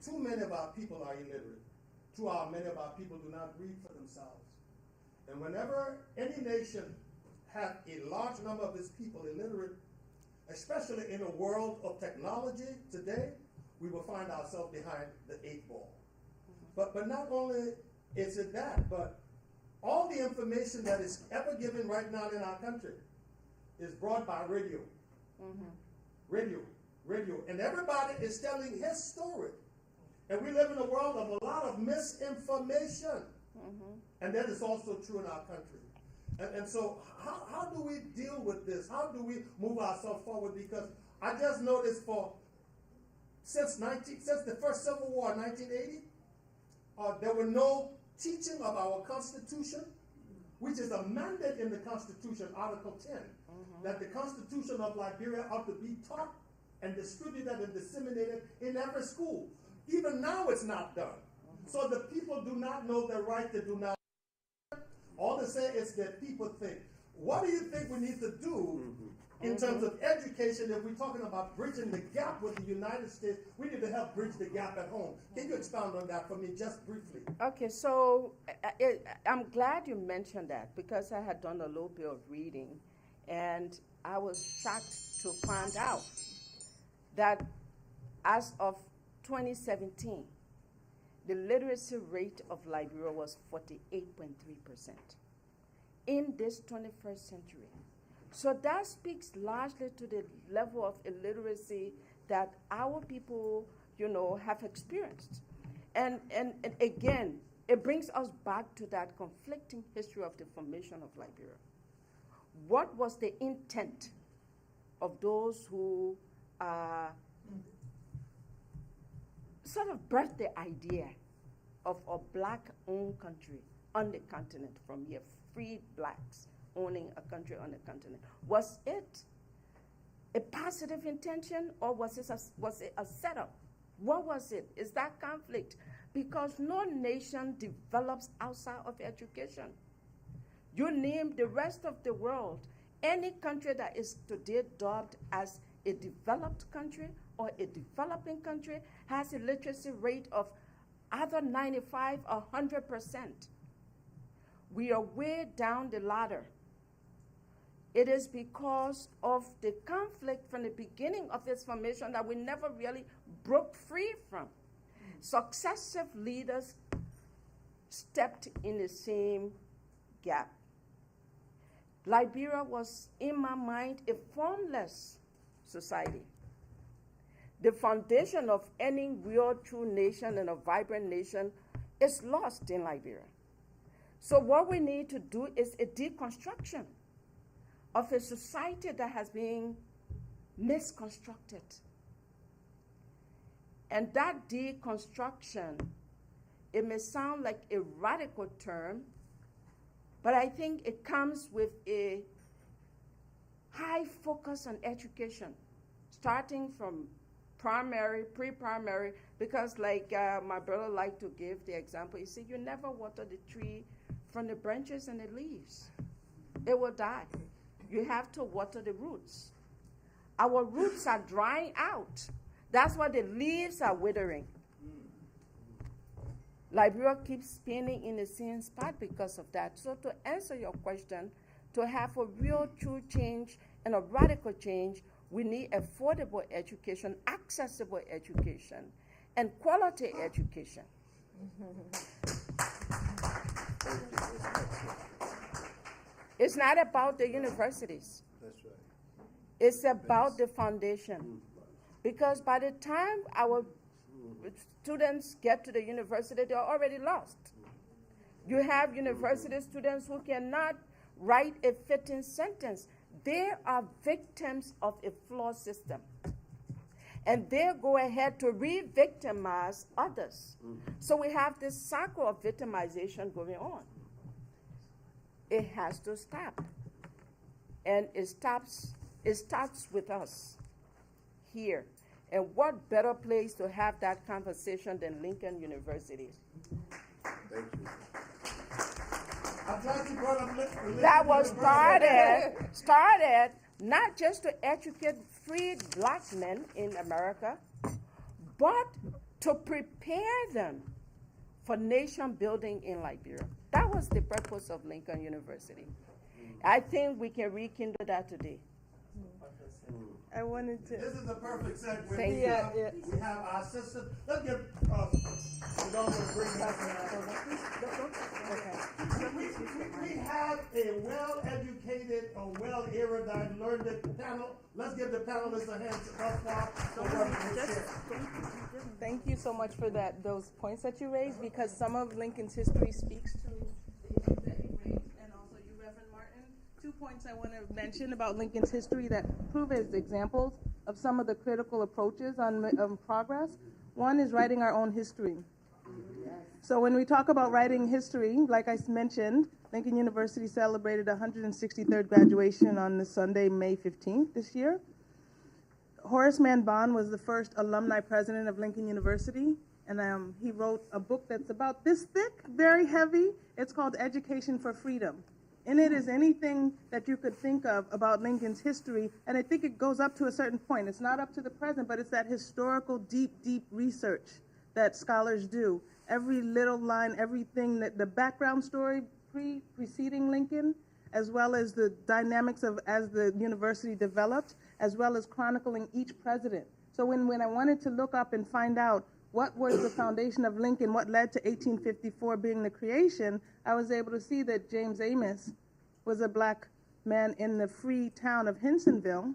Too many of our people are illiterate. Many of our people do not read for themselves. And whenever any nation has a large number of its people illiterate, especially in a world of technology today, we will find ourselves behind the 8 ball. But not only is it that, but all the information that is ever given right now in our country is brought by radio. Radio. And everybody is telling his story. And we live in a world of a lot of misinformation. And that is also true in our country. And so how do we deal with this? How do we move ourselves forward? Because I just noticed for since the first Civil War in 1980, there were no teaching of our Constitution, which is a mandate in the Constitution, Article 10, that the Constitution of Liberia ought to be taught and distributed and disseminated in every school. Even now it's not done. So the people do not know their right, they do not. All they say is that people think. What do you think we need to do in terms of education if we're talking about bridging the gap with the United States? We need to help bridge the gap at home. Can you expound on that for me just briefly? Okay, so I'm glad you mentioned that because I had done a little bit of reading and I was shocked to find out that as of 2017, the literacy rate of Liberia was 48.3% in this 21st century. So that speaks largely to the level of illiteracy that our people, have experienced. And again, it brings us back to that conflicting history of the formation of Liberia. What was the intent of those who sort of birthed the idea of a black-owned country on the continent from here, free blacks owning a country on the continent? Was it a positive intention or was it a setup? What was it? Is that conflict? Because no nation develops outside of education. You name the rest of the world, any country that is today dubbed as a developed country or a developing country has a literacy rate of either 95 or 100%. We are way down the ladder. It is because of the conflict from the beginning of its formation that we never really broke free from. Successive leaders stepped in the same gap. Liberia was, in my mind, a formless society. The foundation of any real true nation and a vibrant nation is lost in Liberia. So what we need to do is a deconstruction of a society that has been misconstructed. And that deconstruction, it may sound like a radical term, but I think it comes with a high focus on education, starting from primary, pre-primary, because like my brother liked to give the example, he said, you never water the tree from the branches and the leaves. It will die. You have to water the roots. Our roots are drying out. That's why the leaves are withering. Liberia keeps spinning in the same spot because of that. So to answer your question, to have a real true change and a radical change, we need affordable education, accessible education, and quality education. It's not about the universities. That's right. It's about the foundation. Because by the time our students get to the university, they're already lost. You have university students who cannot write a fitting sentence. They are victims of a flawed system. And they go ahead to re-victimize others. So we have this cycle of victimization going on. It has to stop. And it starts with us here. And what better place to have that conversation than Lincoln University? Thank you. I'm glad you brought up Lincoln. That was started not just to educate freed black men in America, but to prepare them for nation building in Liberia. That was the purpose of Lincoln University. I think we can rekindle that today. I wanted to. This is the perfect segue. Thank you. We have our sister. Let's give. We don't want to bring back. We have a well-educated, a well-erudite, learned panel. Let's give the panelists a hand thus far for what they said. Thank you so much for those points that you raised, because some of Lincoln's history speaks to the issues that you raised, and also you, Reverend Martin. 2 points I want to mention about Lincoln's history that prove as examples of some of the critical approaches on progress. One is writing our own history. So when we talk about writing history, like I mentioned, Lincoln University celebrated 163rd graduation on the Sunday, May 15th this year. Horace Mann Bond was the first alumni president of Lincoln University, and he wrote a book that's about this thick, very heavy. It's called Education for Freedom. In it is anything that you could think of about Lincoln's history, and I think it goes up to a certain point. It's not up to the present, but it's that historical, deep, deep research that scholars do. Every little line, everything, that the background story preceding Lincoln, as well as the dynamics of as the university developed, as well as chronicling each president. So when I wanted to look up and find out what was the foundation of Lincoln, what led to 1854 being the creation, I was able to see that James Amos was a black man in the free town of Hinsonville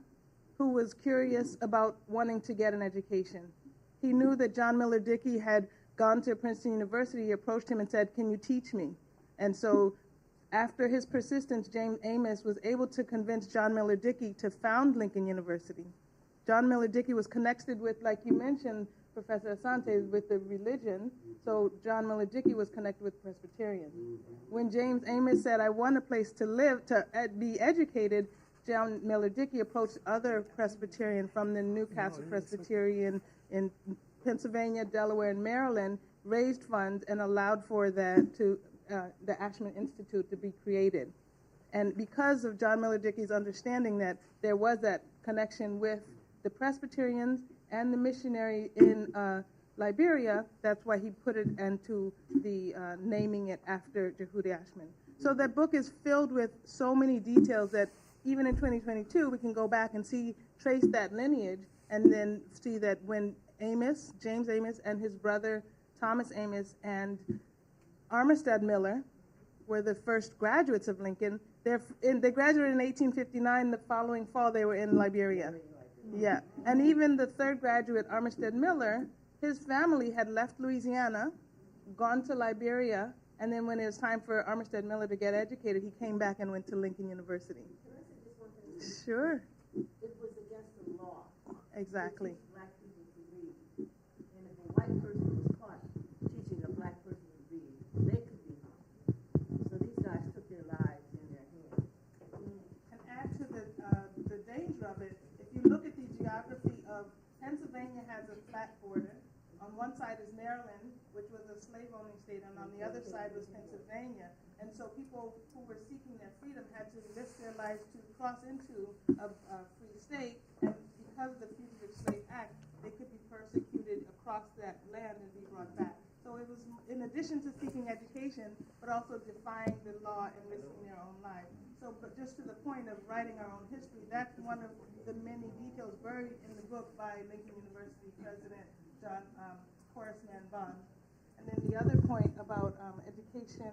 who was curious about wanting to get an education. He knew that John Miller Dickey had gone to Princeton University. He approached him and said, "Can you teach me?" And so after his persistence, James Amos was able to convince John Miller Dickey to found Lincoln University. John Miller Dickey was connected with, like you mentioned, Professor Asante, with the religion, so John Miller Dickey was connected with Presbyterians. When James Amos said, "I want a place to live, to be educated," John Miller Dickey approached other Presbyterian from the Newcastle Presbyterian in Pennsylvania, Delaware, and Maryland, raised funds and allowed for that to the Ashman Institute to be created. And because of John Miller Dickey's understanding that there was that connection with the Presbyterians and the missionary in Liberia, that's why he put it into the naming it after Jehudi Ashman. So that book is filled with so many details that even in 2022, we can go back and trace that lineage, and then see that when James Amos and his brother Thomas Amos and Armistead Miller were the first graduates of Lincoln, they graduated in 1859. The following fall, they were in Liberia. Yeah, and even the third graduate, Armistead Miller, his family had left Louisiana, gone to Liberia, and then when it was time for Armistead Miller to get educated, he came back and went to Lincoln University. Sure. It was against the law. Exactly. Black people to read. And if a white person was caught teaching a black person to read, they could be harmed. So these guys took their lives in their hands. And add to the danger of it, if you look at the geography of Pennsylvania has a flat border. On one side is Maryland, which was a slave-owning state, and on the other side was Pennsylvania. And so people who were seeking their freedom had to risk their lives to cross into a free state, and because of the Fugitive Slave Act, they could be persecuted across that land and be brought back. So it was, in addition to seeking education, but also defying the law and risking their own lives. So, but just to the point of writing our own history, that's one of the many details buried in the book by Lincoln University President Horace Mann Bond. And then the other point about education,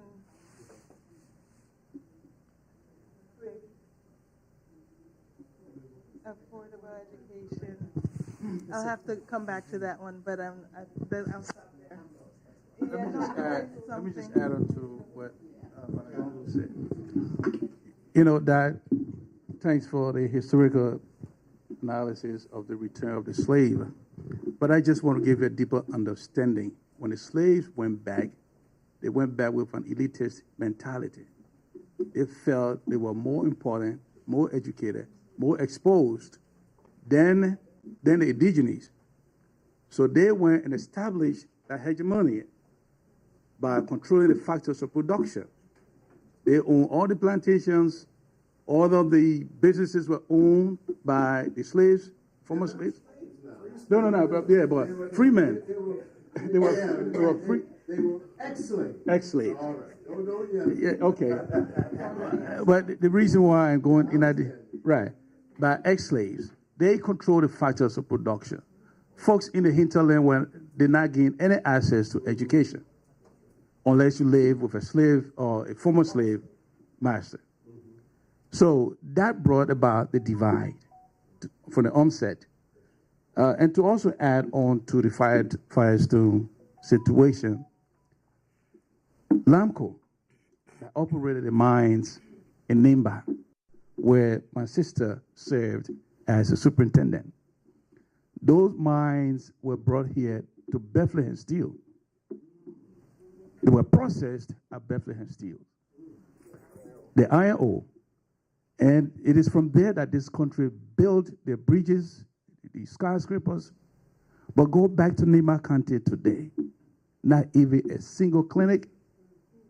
affordable education. I'll have to come back to that one, but I'll stop there. Let me just add on to what Honorable said. You know, that thanks for the historical analysis of the return of the slave. But I just want to give you a deeper understanding. When the slaves went back, they went back with an elitist mentality. They felt they were more important, more educated, more exposed than the indigenous. So they went and established a hegemony by controlling the factors of production. They owned all the plantations. All of the businesses were owned by the slaves, former slaves. No, but free men. They were free. They were excellent. Ex-slaves. All right. Yeah, okay. But the reason why I'm going in that, right, by ex-slaves, they control the factors of production. Folks in the hinterland did not gain any access to education unless you live with a slave or a former slave master. So that brought about the divide from the onset. And to also add on to the Firestone situation, LAMCO that operated the mines in Nimba where my sister served as a superintendent. Those mines were brought here to Bethlehem Steel. They were processed at Bethlehem Steel, the iron ore. And it is from there that this country built the bridges, the skyscrapers. But go back to Nima County today, not even a single clinic,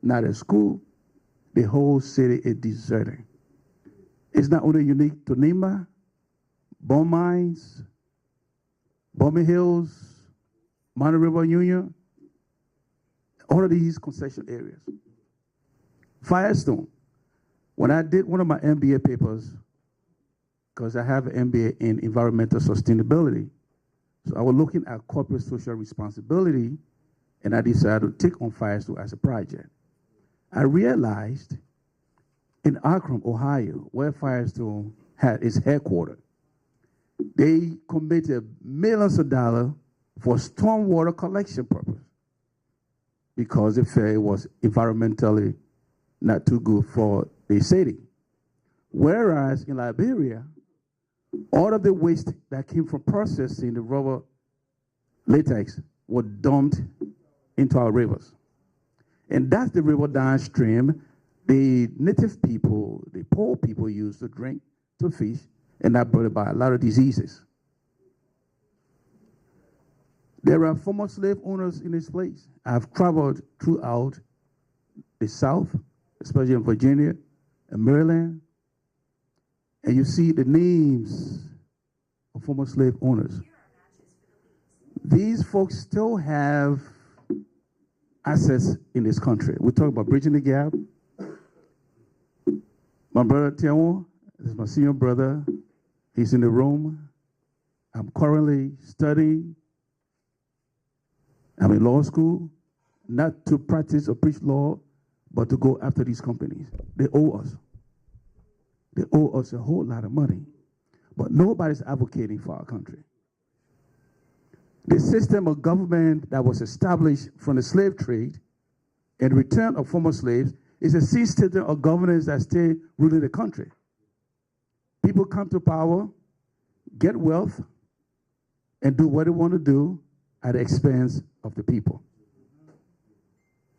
not a school. The whole city is deserted. It's not only unique to Nima, Bone Mines, Bowman Hills, Monterey River Union, all of these concession areas. Firestone. When I did one of my MBA papers, because I have an MBA in environmental sustainability, so I was looking at corporate social responsibility, and I decided to take on Firestone as a project. I realized in Akron, Ohio, where Firestone had its headquarters, they committed millions of dollars for stormwater collection purpose because they felt it was environmentally not too good for the city. Whereas in Liberia, all of the waste that came from processing the rubber latex was dumped into our rivers. And that's the river downstream the native people, the poor people used to drink, to fish, and that brought about a lot of diseases. There are former slave owners in this place. I've traveled throughout the South, especially in Virginia and Maryland, and you see the names of former slave owners. These folks still have assets in this country. We talk about bridging the gap. My brother Tiawo is my senior brother. He's in the room. I'm currently studying. I'm in law school, not to practice or preach law, but to go after these companies. They owe us. They owe us a whole lot of money. But nobody's advocating for our country. The system of government that was established from the slave trade and return of former slaves is a system of governance that still ruling the country. People come to power, get wealth, and do what they want to do at the expense of the people.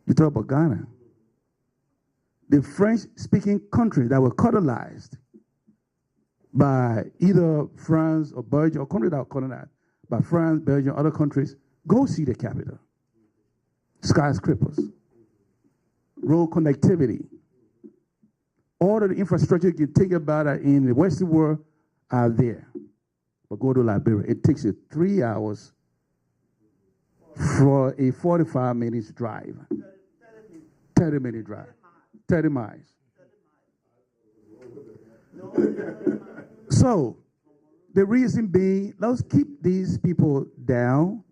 You talk about Ghana. The French-speaking countries that were colonized by either France or Belgium, or countries that were colonized by France, Belgium, other countries, go see the capital. Skyscrapers, road connectivity, all of the infrastructure you can think about in the Western world are there. But go to Liberia, it takes you 3 hours for a 45 minutes drive. 30-minute drive. 30 miles. So, the reason being, let's keep these people down.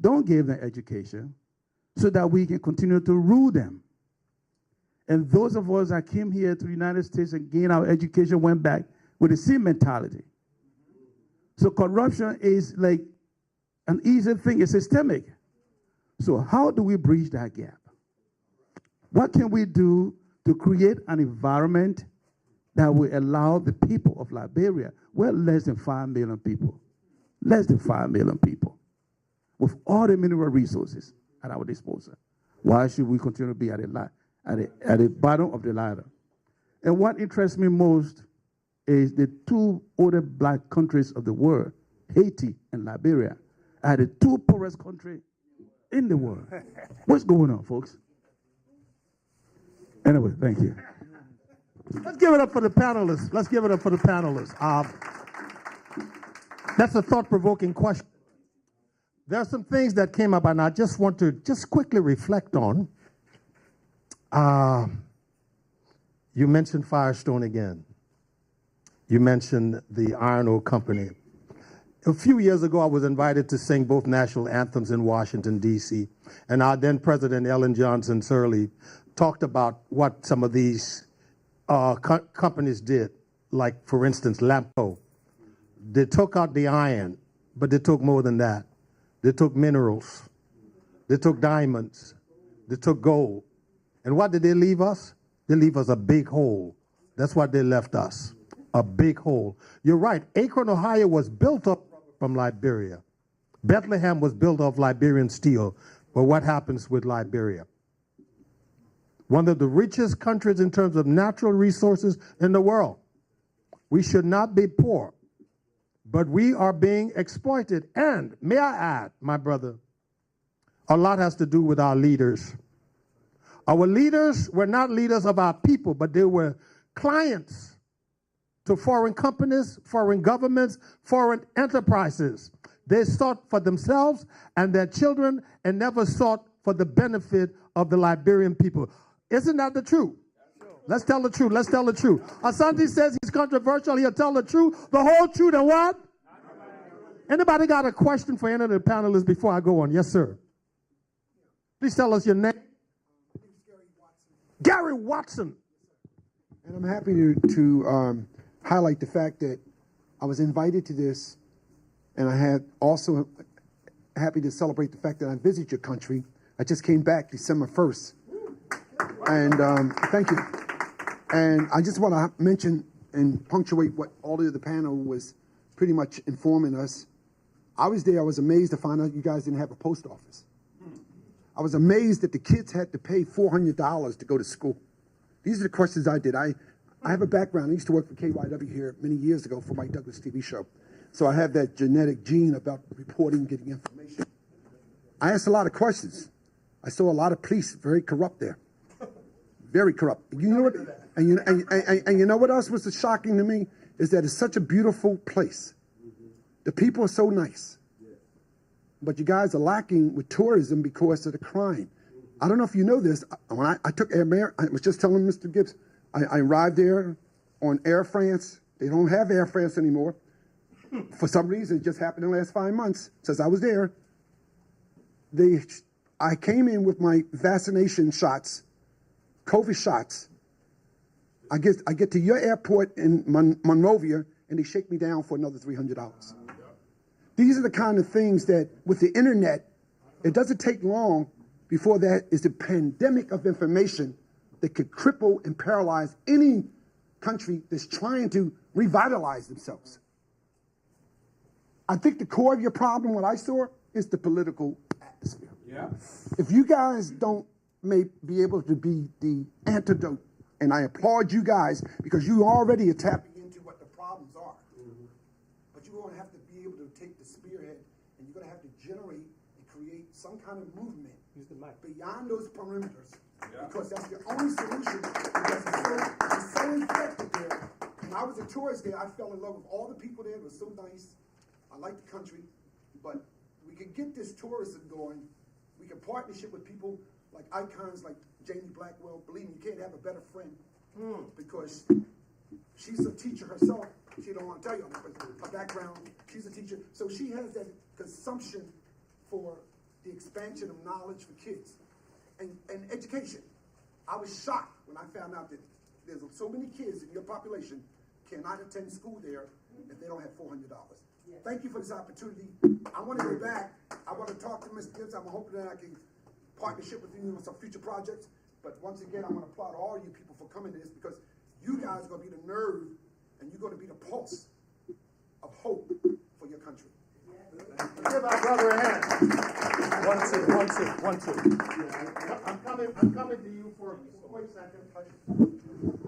Don't give them education so that we can continue to rule them. And those of us that came here to the United States and gained our education went back with the same mentality. So corruption is like an easy thing, it's systemic. So how do we bridge that gap? What can we do to create an environment that will allow the people of Liberia, we're less than 5 million people, less than 5 million people, with all the mineral resources at our disposal. Why should we continue to be at the bottom of the ladder? And what interests me most is the two older black countries of the world, Haiti and Liberia, are the two poorest countries in the world. What's going on, folks? Anyway, thank you. Let's give it up for the panelists. Let's give it up for the panelists. That's a thought-provoking question. There are some things that came up, and I just want to quickly reflect on. You mentioned Firestone again. You mentioned the Iron Ore Company. A few years ago, I was invited to sing both national anthems in Washington, D.C., and our then President Ellen Johnson Sirleaf talked about what some of these companies did, like, for instance, LAMPCO. They took out the iron, but they took more than that. They took minerals. They took diamonds. They took gold. And what did they leave us? They leave us a big hole That's what they left us, a big hole. You're right. Akron, Ohio was built up from Liberia. Bethlehem was built off Liberian steel. But what happens with Liberia? One of the richest countries in terms of natural resources in the world. We should not be poor, but we are being exploited. And may I add, my brother, a lot has to do with our leaders. Our leaders were not leaders of our people, but they were clients to foreign companies, foreign governments, foreign enterprises. They sought for themselves and their children and never sought for the benefit of the Liberian people. Isn't that the truth? Let's tell the truth. Let's tell the truth. Asante says he's controversial. He'll tell the truth, the whole truth, and what? Anybody got a question for any of the panelists before I go on? Yes, sir. Please tell us your name. Gary Watson. And I'm happy to highlight the fact that I was invited to this, and I had also happy to celebrate the fact that I visited your country. I just came back December 1st. And thank you. And I just want to mention and punctuate what all of the panel was pretty much informing us. I was there. I was amazed to find out you guys didn't have a post office. I was amazed that the kids had to pay $400 to go to school. These are the questions I did. I have a background. I used to work for KYW here many years ago for Mike Douglas TV show. So I have that genetic gene about reporting, getting information. I asked a lot of questions. I saw a lot of police very corrupt there. Very corrupt. You know what? And you know what else was shocking to me is that it's such a beautiful place. The people are so nice. But you guys are lacking with tourism because of the crime. I don't know if you know this. When I took Air, I was just telling Mr. Gibbs, I arrived there on Air France. They don't have Air France anymore. For some reason, it just happened in the last 5 months since I was there. I came in with my vaccination shots, COVID shots. I get to your airport in Monrovia, and they shake me down for another $300. These are the kind of things that, with the internet, it doesn't take long before that is a pandemic of information that could cripple and paralyze any country that's trying to revitalize themselves. I think the core of your problem, what I saw, is the political atmosphere. Yeah. If you guys may be able to be the antidote, and I applaud you guys because you already are tapping into what the problems are. But you're going to have to be able to take the spearhead, and you're going to have to generate and create some kind of movement beyond those perimeters, because that's the only solution. Because it's so infected there. When I was a tourist there, I fell in love with all the people there. It was so nice. I like the country, but we could get this tourism going. We can partnership with people like icons like Jamie Blackwell. Believe me, you can't have a better friend because she's a teacher herself. She don't want to tell you her background. She's a teacher, so she has that consumption for the expansion of knowledge for kids and education. I was shocked when I found out that there's so many kids in your population cannot attend school there if they don't have $400. Thank you for this opportunity. I want to go back. I want to talk to Mr. Gibbs. I'm hoping that I can partnership with you on some future projects. But once again, I want to applaud all you people for coming to this, because you guys are going to be the nerve and you're going to be the pulse of hope for your country. Give our brother a hand. 1, 2, 1, 2, 1, 2. I'm coming to you for a quick second. I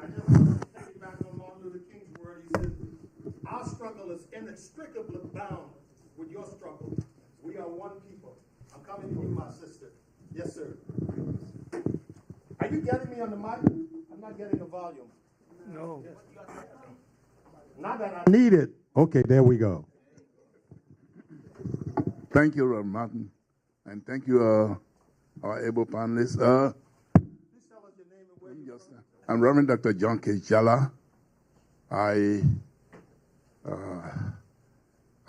just want to take it back on Martin Luther King's word. He said, our struggle is inextricably bound with your struggle. We are one people. I'm coming to you, my sister. Yes, sir. Are you getting me on the mic? I'm not getting the volume. No. Not that I need it. Okay, there we go. Thank you, Reverend Martin, and thank you, our able panelists. Please tell us your name and where you're from. I'm Reverend Dr. John K. Jala. I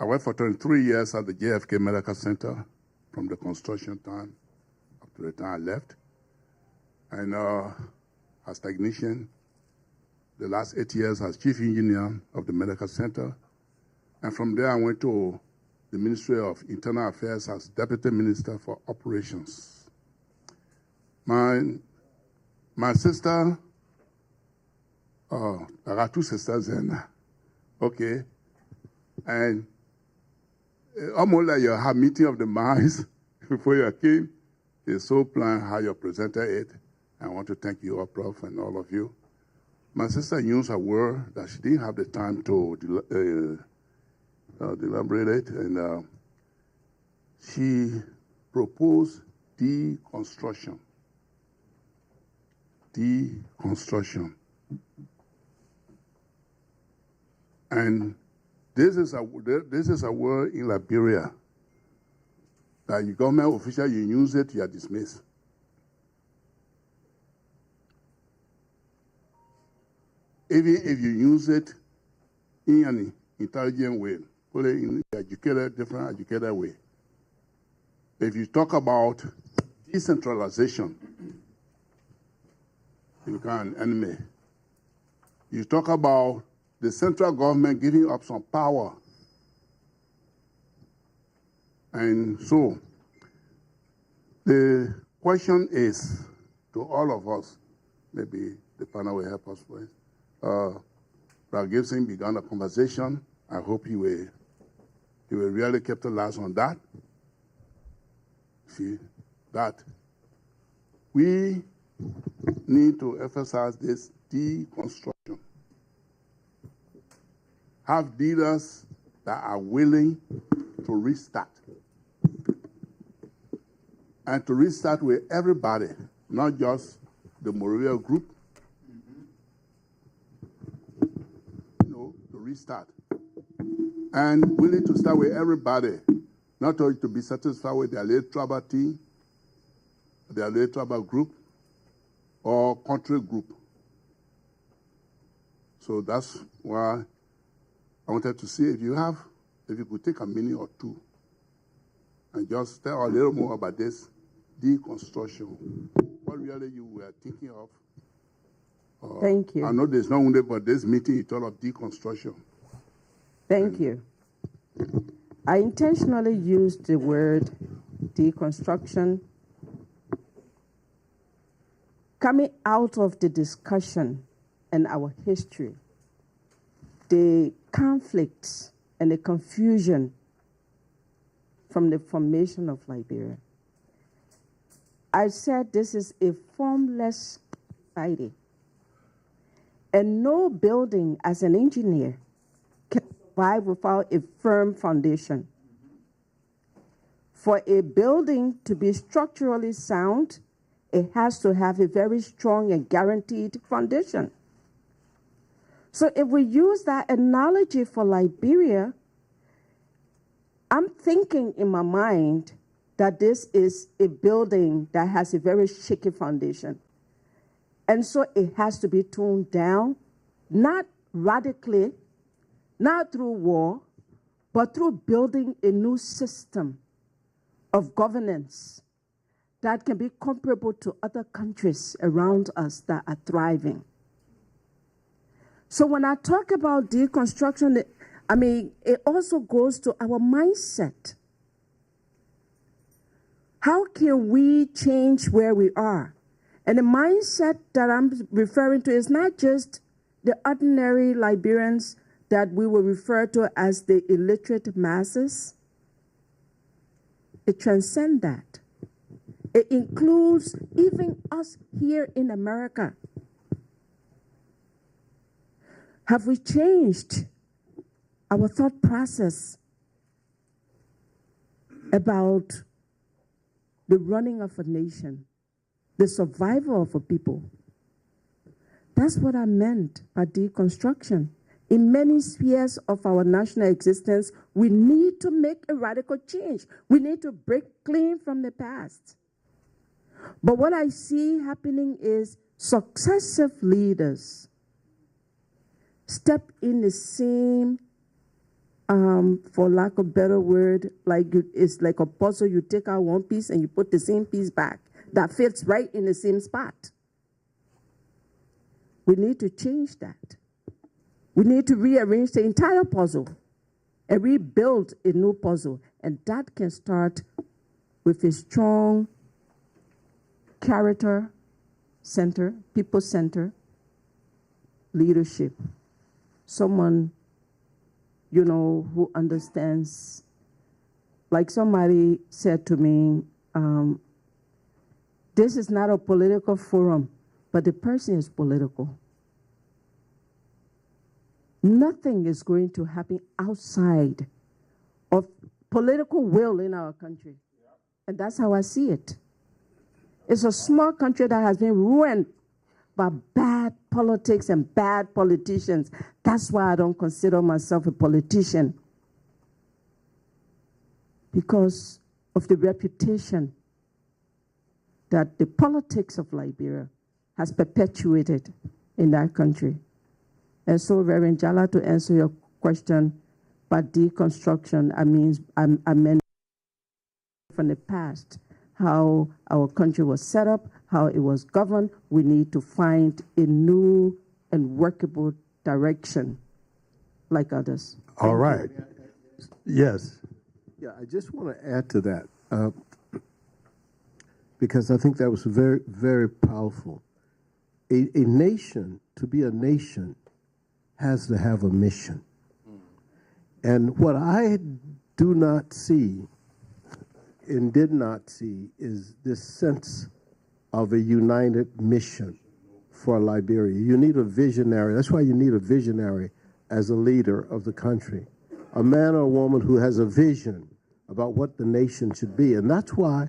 worked for 23 years at the JFK Medical Center from the construction time up to the time I left. And as technician, the last 8 years as chief engineer of the medical center. And from there, I went to the Ministry of Internal Affairs as Deputy Minister for Operations. My sister I got two sisters in. Okay. And almost like you have meeting of the minds before you came. It's so planned how you presented it. I want to thank you all, Prof, and all of you. My sister used a word that she didn't have the time to deliberate it, and she proposed deconstruction. Deconstruction. And this is a word in Liberia that you government official, you use it, you are dismissed. Even if you use it in an intelligent way, put it in different educated way. If you talk about decentralization, you become an enemy. You talk about the central government giving up some power. And so, the question is to all of us, maybe the panel will help us with. Brad Gibson began a conversation. I hope he will really capitalize on that. See, that we need to emphasize this deconstruction. Have leaders that are willing to restart. And to restart with everybody, not just the Moria group. To restart. And willing to start with everybody, not only to be satisfied with their late tribal team, their late tribal group, or country group. So that's why I wanted to see if you could take a minute or two and just tell a little more about this deconstruction. What really you were thinking of? Thank you. I know there's no only, but this meeting is all of deconstruction. Thank you. I intentionally used the word deconstruction coming out of the discussion and our history, the conflicts and the confusion from the formation of Liberia. I said this is a formless society, and no building as an engineer can survive without a firm foundation. For a building to be structurally sound, it has to have a very strong and guaranteed foundation. So if we use that analogy for Liberia, I'm thinking in my mind that this is a building that has a very shaky foundation. And so it has to be toned down, not radically, not through war, but through building a new system of governance that can be comparable to other countries around us that are thriving. So when I talk about deconstruction, it also goes to our mindset. How can we change where we are? And the mindset that I'm referring to is not just the ordinary Liberians that we will refer to as the illiterate masses. It transcends that. It includes even us here in America. Have we changed our thought process about the running of a nation, the survival of a people? That's what I meant by deconstruction. In many spheres of our national existence, we need to make a radical change. We need to break clean from the past. But what I see happening is successive leaders step in the same, for lack of a better word, it's like a puzzle. You take out one piece and you put the same piece back. That fits right in the same spot. We need to change that. We need to rearrange the entire puzzle and rebuild a new puzzle. And that can start with a strong character center, people center, leadership, someone, you know, who understands. Like somebody said to me, this is not a political forum, but the person is political. Nothing is going to happen outside of political will in our country. And that's how I see it. It's a small country that has been ruined by bad politics and bad politicians. That's why I don't consider myself a politician, because of the reputation that the politics of Liberia has perpetuated in that country. And so, Reverend Jala, to answer your question, by deconstruction, I meant from the past, how our country was set up, how it was governed. We need to find a new and workable direction like others. All right. Yes. Yeah, I just want to add to that, because I think that was very, very powerful. A nation, to be a nation, has to have a mission. And what I do not see and did not see is this sense of a united mission for Liberia. You need a visionary. That's why you need a visionary as a leader of the country, a man or a woman who has a vision about what the nation should be. And that's why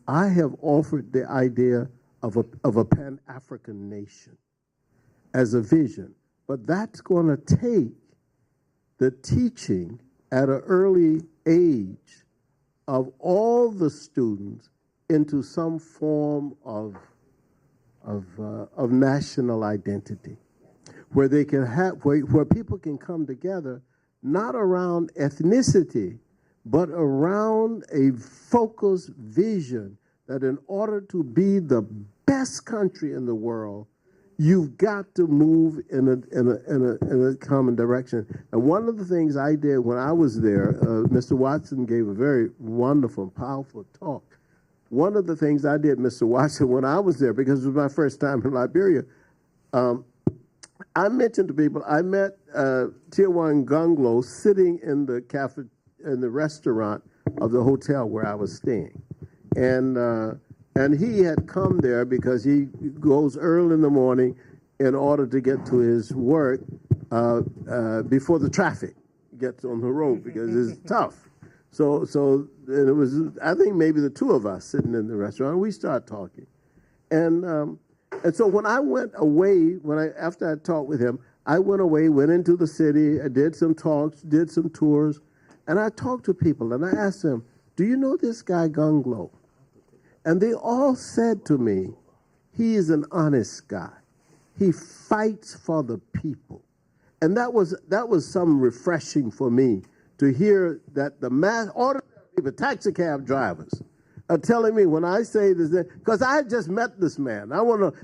I have offered the idea of a Pan-African nation as a vision. But that's going to take the teaching at an early age of all the students into some form of national identity, where they can have, where people can come together, not around ethnicity, but around a focused vision that in order to be the best country in the world, you've got to move in a common direction. And one of the things I did when I was there, Mr. Watson gave a very wonderful, powerful talk. One of the things I did, Mr. Watson, when I was there, because it was my first time in Liberia, I mentioned to people, I met Tiawan Gunglo sitting in the cafe, in the restaurant of the hotel where I was staying. And he had come there because he goes early in the morning in order to get to his work before the traffic gets on the road, because it's tough. So and it was, I think maybe the two of us sitting in the restaurant, we start talking. And so when I went away, after I talked with him, I went away, went into the city, I did some talks, did some tours, and I talked to people, and I asked them, do you know this guy Gunglo? And they all said to me, he is an honest guy. He fights for the people. And that was some refreshing for me to hear that the ordinary people, taxi cab drivers, are telling me when I say this, because I just met this man.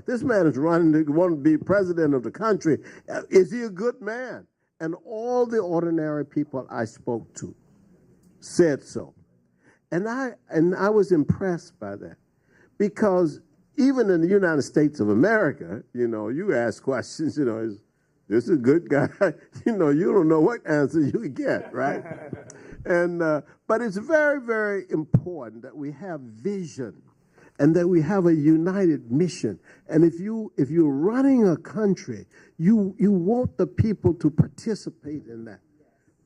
This man is running to want to be president of the country. Is he a good man? And all the ordinary people I spoke to said so. And I was impressed by that, because even in the United States of America, you ask questions, is this a good guy? You don't know what answer you get, right? But it's very, very important that we have vision and that we have a united mission. And if you're running a country, you want the people to participate in that.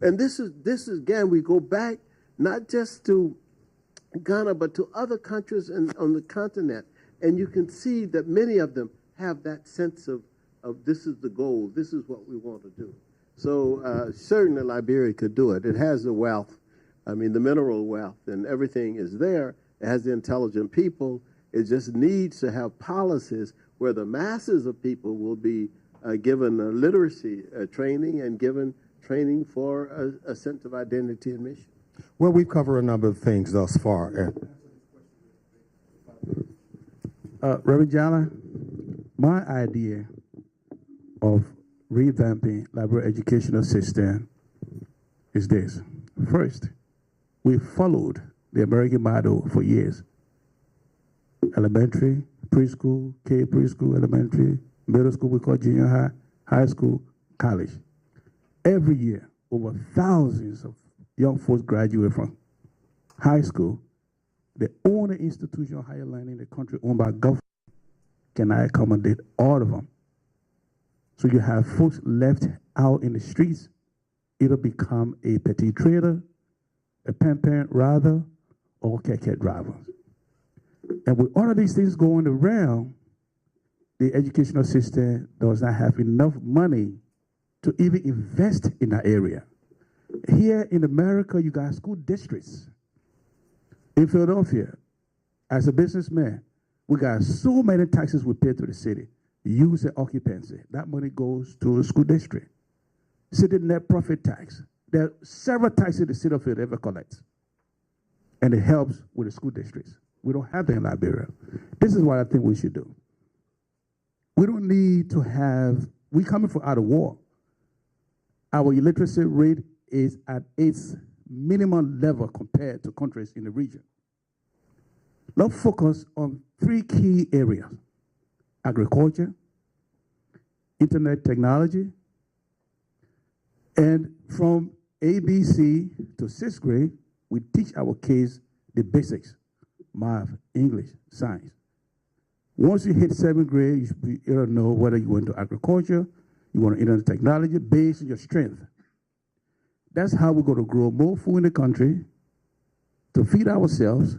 And this is again, we go back not just to Ghana, but to other countries on the continent. And you can see that many of them have that sense of this is the goal, this is what we want to do. So certainly Liberia could do it. It has the wealth, the mineral wealth, and everything is there. It has the intelligent people. It just needs to have policies where the masses of people will be given literacy training and given training for a sense of identity and mission. Well, we've covered a number of things thus far. Reverend Jala, my idea of revamping Liberia educational system is this. First, we followed the American model for years. Elementary, preschool, K preschool, elementary, middle school, we call junior high, high school, college. Every year, over thousands of young folks graduate from high school. The only institution of higher learning in the country owned by government cannot accommodate all of them. So you have folks left out in the streets, either become a petty trader, a pen rather, or keke drivers. And with all of these things going around, the educational system does not have enough money to even invest in that area. Here in America, you got school districts. In Philadelphia, as a businessman, we got so many taxes we pay to the city. Use and occupancy. That money goes to the school district. City net profit tax. There are several taxes the city of Philadelphia collects. And it helps with the school districts. We don't have that in Liberia. This is what I think we should do. We don't need to have, we're coming from out of war. Our illiteracy rate is at its minimum level compared to countries in the region. Let's focus on 3 key areas: agriculture, internet technology, and from ABC to 6th grade, we teach our kids the basics: math, English, science. Once you hit 7th grade, you don't know whether you want to agriculture, you want to internet technology based on your strength. That's how we're going to grow more food in the country to feed ourselves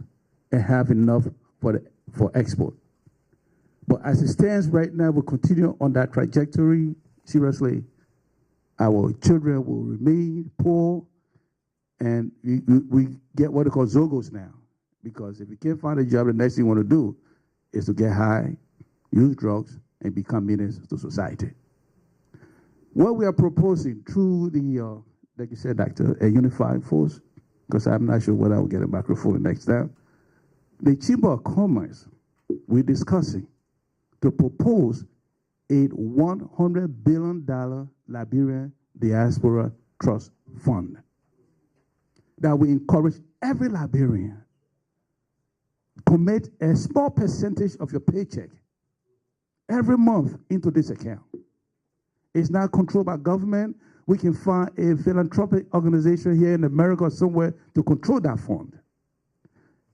and have enough for export. But as it stands right now, we'll continue on that trajectory. Seriously, our children will remain poor, and we get what they call Zogos now. Because if you can't find a job, the next thing you want to do is to get high, use drugs, and become menace to society. What we are proposing through the, like you said, Doctor, a unified force, because I'm not sure whether I will get a microphone next time. The Chamber of Commerce, we're discussing to propose a $100 billion Liberian Diaspora Trust Fund that will encourage every Liberian commit a small percentage of your paycheck every month into this account. It's not controlled by government. We can find a philanthropic organization here in America or somewhere to control that fund.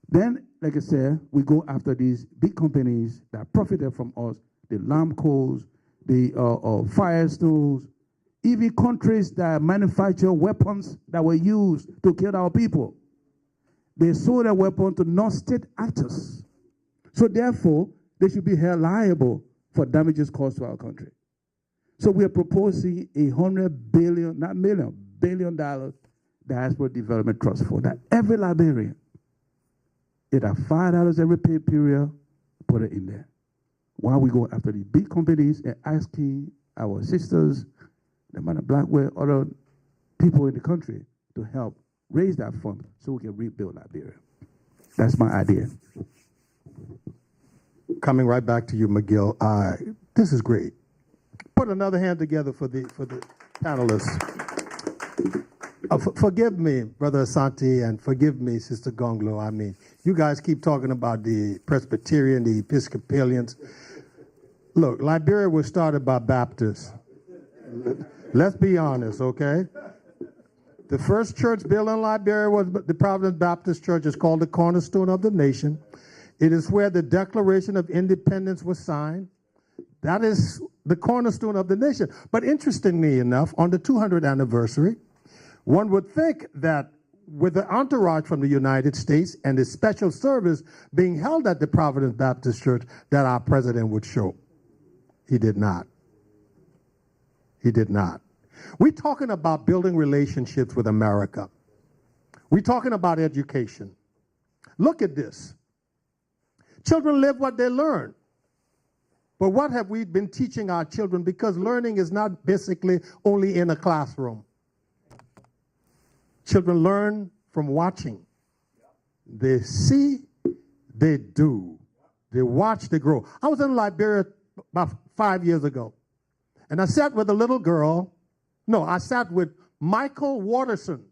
Then, like I said, we go after these big companies that profited from us, the Lamcos, the Firestones, even countries that manufacture weapons that were used to kill our people. They sold their weapon to non-state actors. So therefore, they should be held liable for damages caused to our country. So we are proposing $100 billion, not million, $1 billion diaspora development trust fund that every Liberian, either $5 every pay period, put it in there. While we go after the big companies and asking our sisters, the man of Blackwell, other people in the country to help raise that fund so we can rebuild Liberia. That's my idea. Coming right back to you, McGill. This is great. Put another hand together for the panelists. Forgive me, Brother Asante, and forgive me, Sister Gonglo. I mean, you guys keep talking about the Presbyterian, the Episcopalians. Look, Liberia was started by Baptists. Let's be honest, okay? The first church built in Liberia was the Providence Baptist Church. It's called the Cornerstone of the Nation. It is where the Declaration of Independence was signed. That is the cornerstone of the nation. But interestingly enough, on the 200th anniversary, one would think that with the entourage from the United States and the special service being held at the Providence Baptist Church, that our president would show. He did not. He did not. We're talking about building relationships with America. We're talking about education. Look at this. Children live what they learn. But what have we been teaching our children? Because learning is not basically only in a classroom. Children learn from watching. They see, they do. They watch, they grow. I was in Liberia about 5 years ago, and I sat with a little girl. No, I sat with Michael Watterson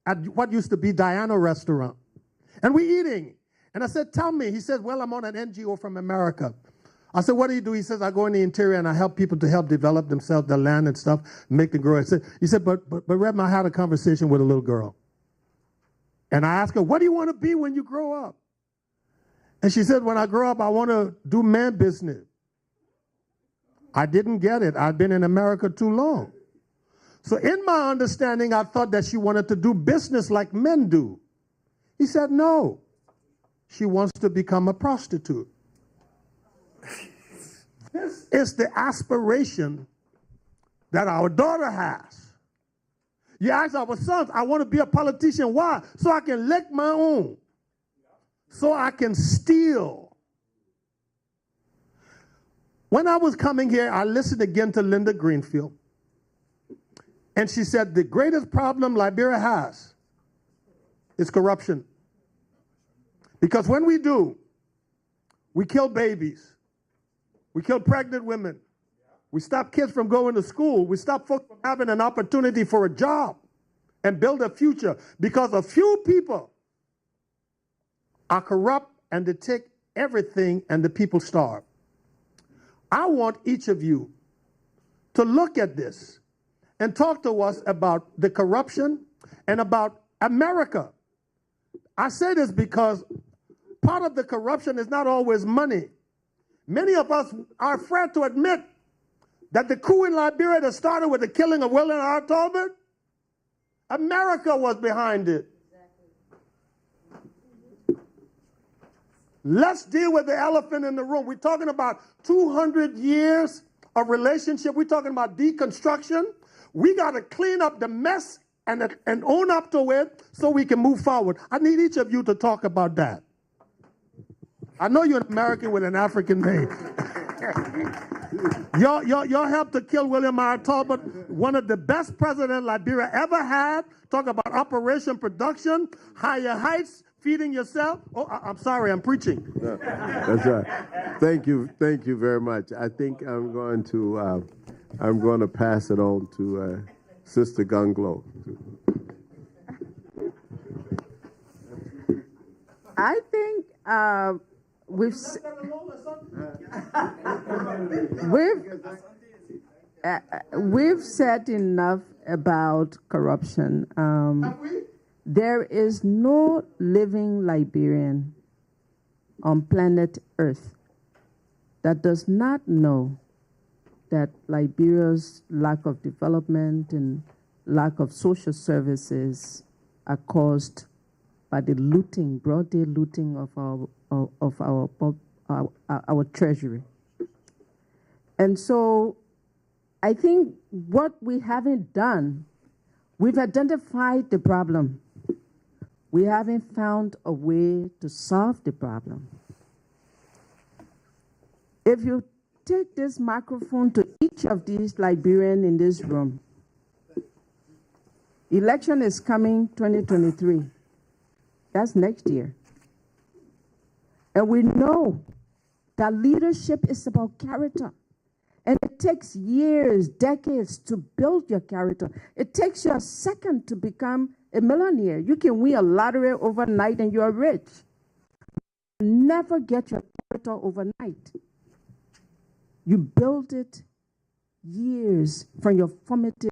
at what used to be Diana Restaurant. And we're eating. And I said, tell me. He said, well, I'm on an NGO from America. I said, what do you do? He says, I go in the interior and I help people to help develop themselves, their land and stuff, make it grow. He said, but Reverend, I had a conversation with a little girl. And I asked her, what do you want to be when you grow up? And she said, when I grow up, I want to do man business. I didn't get it. I'd been in America too long. So in my understanding, I thought that she wanted to do business like men do. He said, no. She wants to become a prostitute. This is the aspiration that our daughter has. You ask our sons, I want to be a politician. Why? So I can lick my own. So I can steal. When I was coming here, I listened again to Linda Greenfield. And she said the greatest problem Liberia has is corruption. Because when we do, we kill babies. We kill pregnant women. We stop kids from going to school. We stop folks from having an opportunity for a job and build a future because a few people are corrupt and they take everything and the people starve. I want each of you to look at this and talk to us about the corruption and about America. I say this because part of the corruption is not always money. Many of us are afraid to admit that the coup in Liberia that started with the killing of William R. Talbot, America was behind it. Let's deal with the elephant in the room. We're talking about 200 years of relationship. We're talking about deconstruction. We got to clean up the mess and own up to it so we can move forward. I need each of you to talk about that. I know you're an American with an African name. Y'all helped to kill William R. Talbot, one of the best presidents Liberia ever had. Talk about Operation Production, Higher Heights, feeding yourself. Oh, I'm sorry, I'm preaching. No, that's right. Thank you very much. I think I'm going to pass it on to Sister Gunglo. I think we've said enough about corruption. There is no living Liberian on planet Earth that does not know that Liberia's lack of development and lack of social services are caused by the looting, broad day looting of our treasury. And so I think what we haven't done, we've identified the problem. We haven't found a way to solve the problem. If you take this microphone to each of these Liberians in this room, election is coming 2023. That's next year. And we know that leadership is about character. And it takes years, decades to build your character. It takes you a second to become a millionaire. You can win a lottery overnight and you're rich. Never get your character overnight. You build it years from your formative.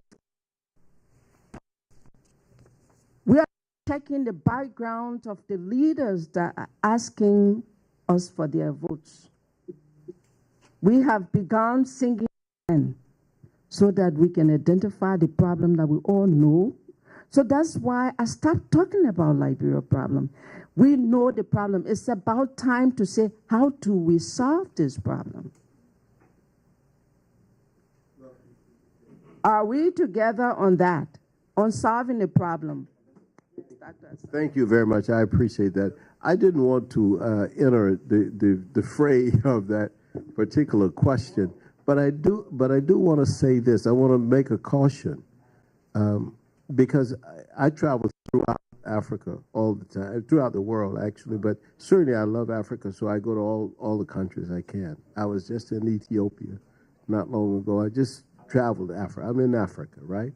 We are checking the background of the leaders that are asking us for their votes. We have begun singing so that we can identify the problem that we all know. So that's why I stopped talking about Liberia problem. We know the problem. It's about time to say, how do we solve this problem? Are we together on that, on solving the problem? Thank you very much. I appreciate that. I didn't want to enter the fray of that particular question, but I do want to say this. I want to make a caution because I travel throughout Africa all the time, throughout the world actually, but certainly I love Africa, so I go to all the countries I can. I was just in Ethiopia not long ago. I just traveled to Africa. I'm in Africa, right?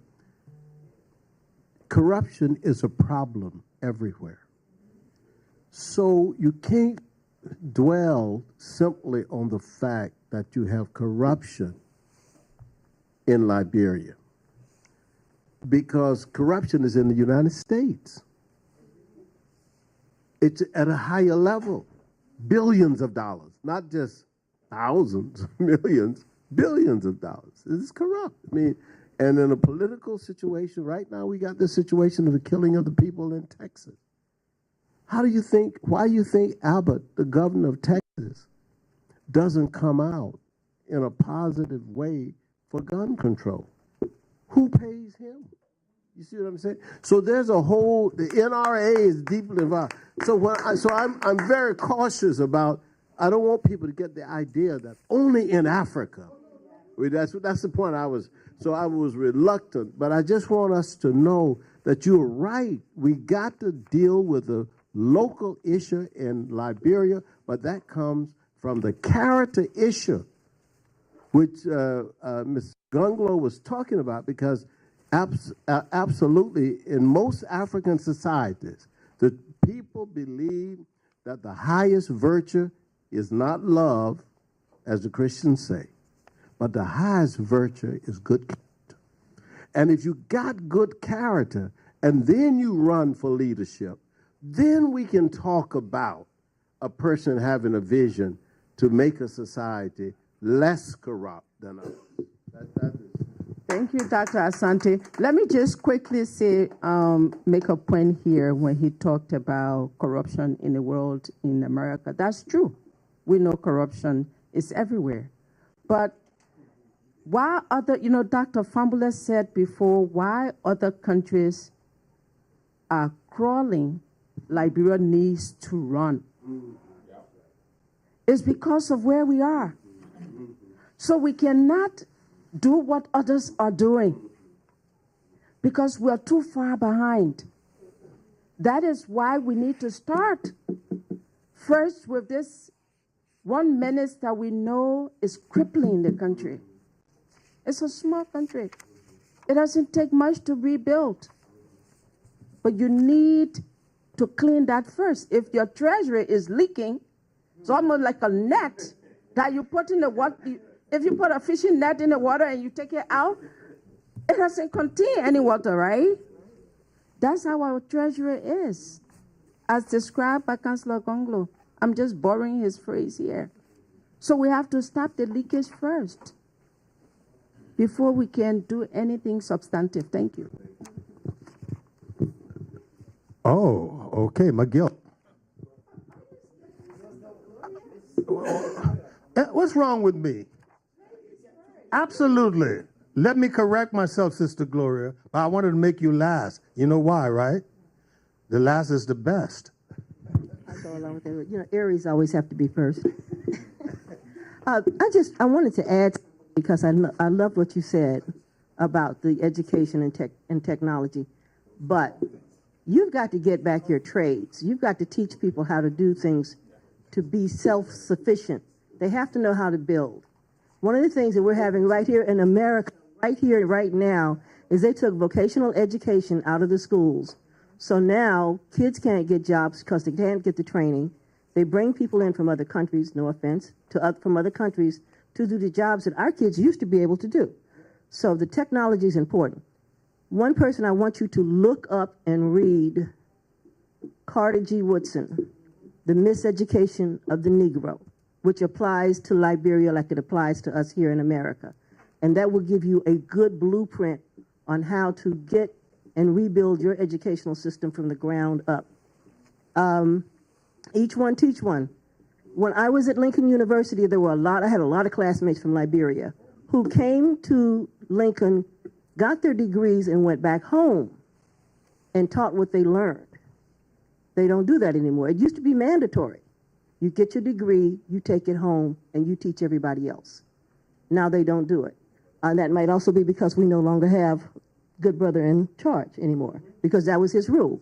Corruption is a problem everywhere. So you can't dwell simply on the fact that you have corruption in Liberia, because corruption is in the United States. It's at a higher level, billions of dollars, not just thousands, millions, billions of dollars. It's corrupt. I mean, and in a political situation, right now we got the situation of the killing of the people in Texas. Why do you think Abbott, the governor of Texas, doesn't come out in a positive way for gun control? Who pays him? You see what I'm saying? So there's a whole, the NRA is deeply involved. So I'm very cautious about, I don't want people to get the idea that only in Africa. I mean, that's the point I was reluctant, but I just want us to know that you're right. We got to deal with the local issue in Liberia, but that comes from the character issue, which Ms. Gunglo was talking about, because absolutely in most African societies, the people believe that the highest virtue is not love, as the Christians say, but the highest virtue is good character. And if you got good character and then you run for leadership, then we can talk about a person having a vision to make a society less corrupt than others. Thank you, Dr. Asante. Let me just quickly say, make a point here when he talked about corruption in the world, in America. That's true. We know corruption is everywhere. But why Dr. Fambula said before, why other countries are crawling, Liberia needs to run. It's because of where we are. So we cannot do what others are doing because we're too far behind. That is why we need to start first with this one menace that we know is crippling the country. It's a small country. It doesn't take much to rebuild. But you need to clean that first. If your treasury is leaking, it's almost like a net that you put in the water. If you put a fishing net in the water and you take it out, it doesn't contain any water, right? That's how our treasury is, as described by Councillor Gonglo. I'm just borrowing his phrase here. So we have to stop the leakage first before we can do anything substantive. Thank you. Oh, okay, McGill. What's wrong with me? Absolutely. Let me correct myself, Sister Gloria. I wanted to make you last. You know why, right? The last is the best. I go along with it. You know, Aries always have to be first. I wanted to add, because I love what you said about the education and technology, but you've got to get back your trades. You've got to teach people how to do things to be self-sufficient. They have to know how to build. One of the things that we're having right here in America, right here, right now, is they took vocational education out of the schools. So now kids can't get jobs because they can't get the training. They bring people in from other countries, no offense, from other countries to do the jobs that our kids used to be able to do. So the technology is important. One person I want you to look up and read, Carter G. Woodson, The Miseducation of the Negro, which applies to Liberia like it applies to us here in America. And that will give you a good blueprint on how to get and rebuild your educational system from the ground up. Each one teach one. When I was at Lincoln University, I had a lot of classmates from Liberia who came to Lincoln, got their degrees, and went back home and taught what they learned. They don't do that anymore. It used to be mandatory. You get your degree, you take it home, and you teach everybody else. Now they don't do it. And that might also be because we no longer have good brother in charge anymore, because that was his rule.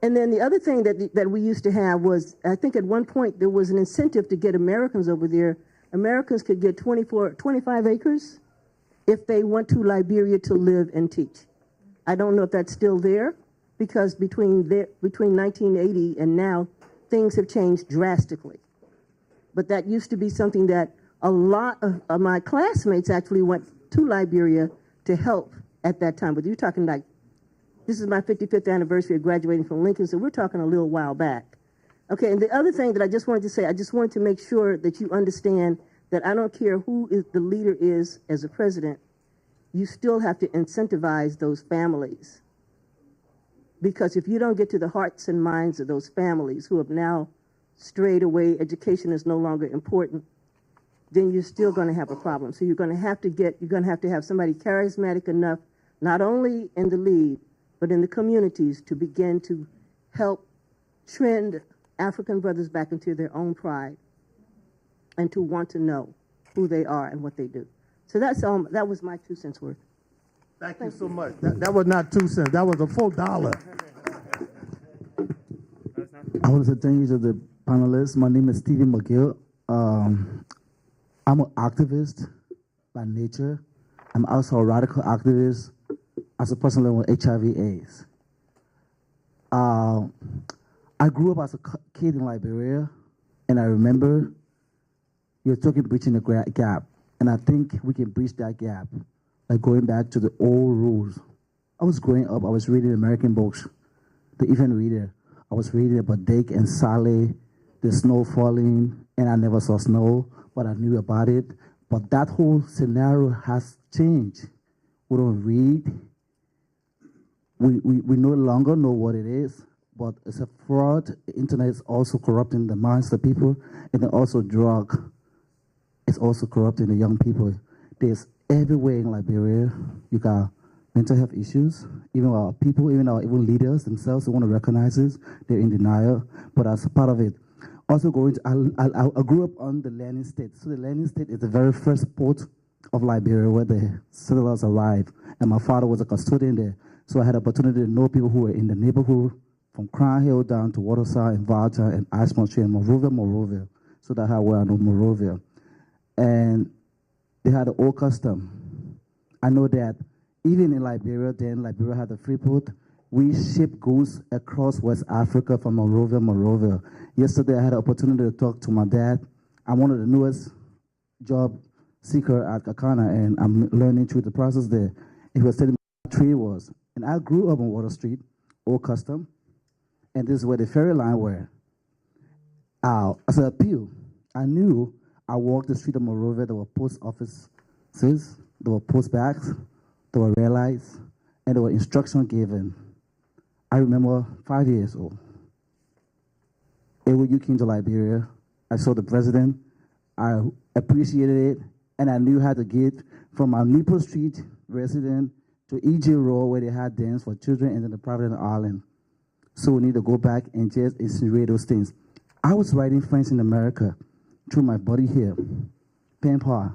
And then the other thing that we used to have was, I think at one point there was an incentive to get Americans over there. Americans could get 25 acres if they went to Liberia to live and teach. I don't know if that's still there, because between 1980 and now, things have changed drastically. But that used to be something that a lot of my classmates actually went to Liberia to help at that time. But you're talking like, this is my 55th anniversary of graduating from Lincoln, so we're talking a little while back. Okay, and the other thing that I just wanted to say, I just wanted to make sure that you understand that I don't care who the leader is as a president, you still have to incentivize those families. Because if you don't get to the hearts and minds of those families who have now strayed away, education is no longer important, then you're still going to have a problem. So you're going to have to have somebody charismatic enough, not only in the lead, but in the communities, to begin to help trend African brothers back into their own pride and to want to know who they are and what they do. So that was my 2 cents worth. Thank you so much. That was not 2 cents. That was a full $1. I want to say thank you to the panelists. My name is Stephen McGill. I'm an activist by nature. I'm also a radical activist as a person living with HIV/AIDS. I grew up as a kid in Liberia, and I remember you're talking bridging the gap, and I think we can bridge that gap by going back to the old rules. I was growing up, I was reading American books, the Even Reader. I was reading about Dick and Sally, the snow falling, and I never saw snow, but I knew about it. But that whole scenario has changed. We don't read. We no longer know what it is, but it's a fraud. The internet is also corrupting the minds of the people, and then also drug is also corrupting the young people. There's everywhere in Liberia, you got mental health issues. Even our people, even our leaders themselves, they want to recognize this. They're in denial, but as a part of it, also going to, I grew up on the Lrtn state. So the Lrtn state is the very first port of Liberia where the settlers arrived, and my father was a custodian there. So I had the opportunity to know people who were in the neighborhood, from Crown Hill down to Waterside and Valta and Ashmore Street and Monrovia. So that's how well I know Monrovia. And they had an old custom. I know that even in Liberia, then Liberia had a free port. We ship goods across West Africa from Monrovia. Yesterday, I had an opportunity to talk to my dad. I'm one of the newest job seeker at Kakana, and I'm learning through the process there. He was telling me what trade was. And I grew up on Water Street, old custom, and this is where the ferry line were. As an appeal, I knew I walked the street of Monrovia, there were post offices, there were post bags, there were red lights, and there were instructions given. I remember 5 years old. When you came to Liberia, I saw the president, I appreciated it, and I knew how to get from our Newport Street resident to EJ Road where they had dance for children and then the private island. So we need to go back and just incinerate those things. I was writing friends in America through my buddy here, Pampa.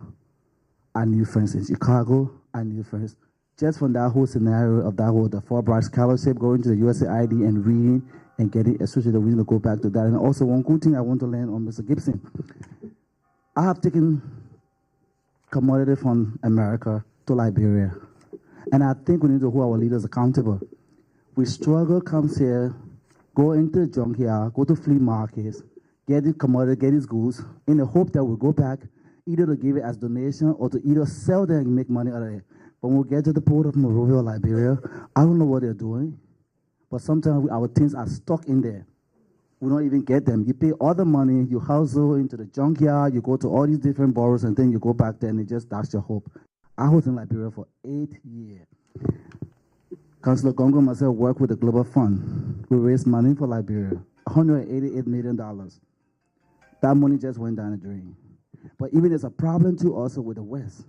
I knew friends in Chicago, I knew friends. Just from that whole scenario of that whole, the Fulbright scholarship, going to the USAID and reading and getting associated, we need to go back to that. And also one good thing I want to learn on Mr. Gibson. I have taken commodity from America to Liberia. And I think we need to hold our leaders accountable. We struggle, comes here, go into the junkyard, go to flea markets, get the commodity, get his goods, in the hope that we'll go back, either to give it as donation or to either sell them and make money out of it. But when we get to the port of Monrovia, Liberia, I don't know what they're doing, but sometimes our things are stuck in there. We don't even get them. You pay all the money, you hustle into the junkyard, you go to all these different boroughs, and then you go back there and that's your hope. I was in Liberia for 8 years. Councillor Gongo and myself worked with the Global Fund. We raised money for Liberia, $188 million. That money just went down the drain. But even there's a problem too also with the West.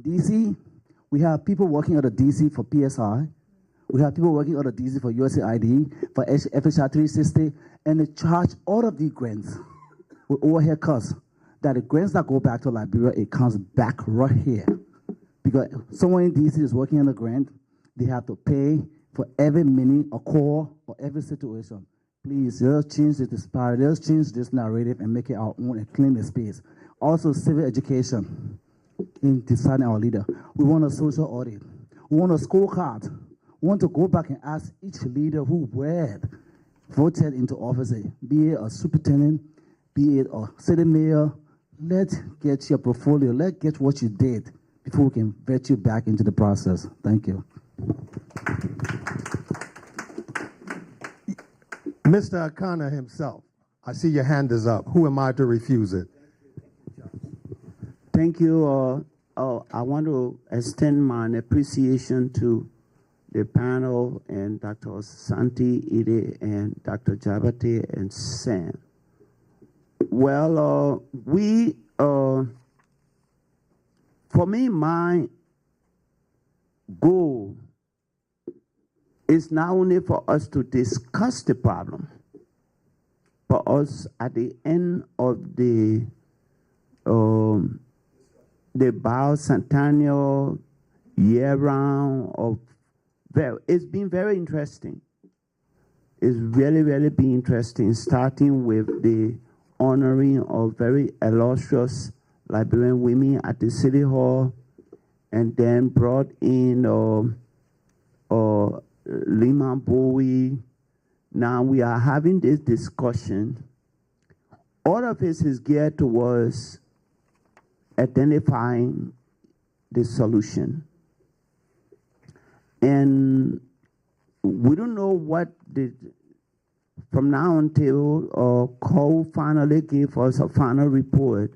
DC, we have people working out of DC for PSI. We have people working out of DC for USAID, for FHR 360, and they charge all of these grants with overhead costs. That the grants that go back to Liberia, it comes back right here. Because someone in DC is working on a grant, they have to pay for every minute or call or every situation. Please, let's change the disparity, let's change this narrative and make it our own and claim the space. Also, civil education in deciding our leader. We want a social audit. We want a scorecard. We want to go back and ask each leader who voted into office, be it a superintendent, be it a city mayor, let's get your portfolio, let's get what you did before we can vet you back into the process. Thank you. Mr. Akana himself, I see your hand is up. Who am I to refuse it? Thank you. I want to extend my appreciation to the panel and Dr. Santi Ide and Dr. Jabate and Sam. Well, for me, my goal is not only for us to discuss the problem, but us at the end of the bicentennial year-round of it's been very interesting. It's really, really been interesting, starting with the honoring of very illustrious Liberian women at the City Hall, and then brought in Lehman Bowie. Now we are having this discussion. All of this is geared towards identifying the solution. And we don't know what from now until Cole finally gave us a final report,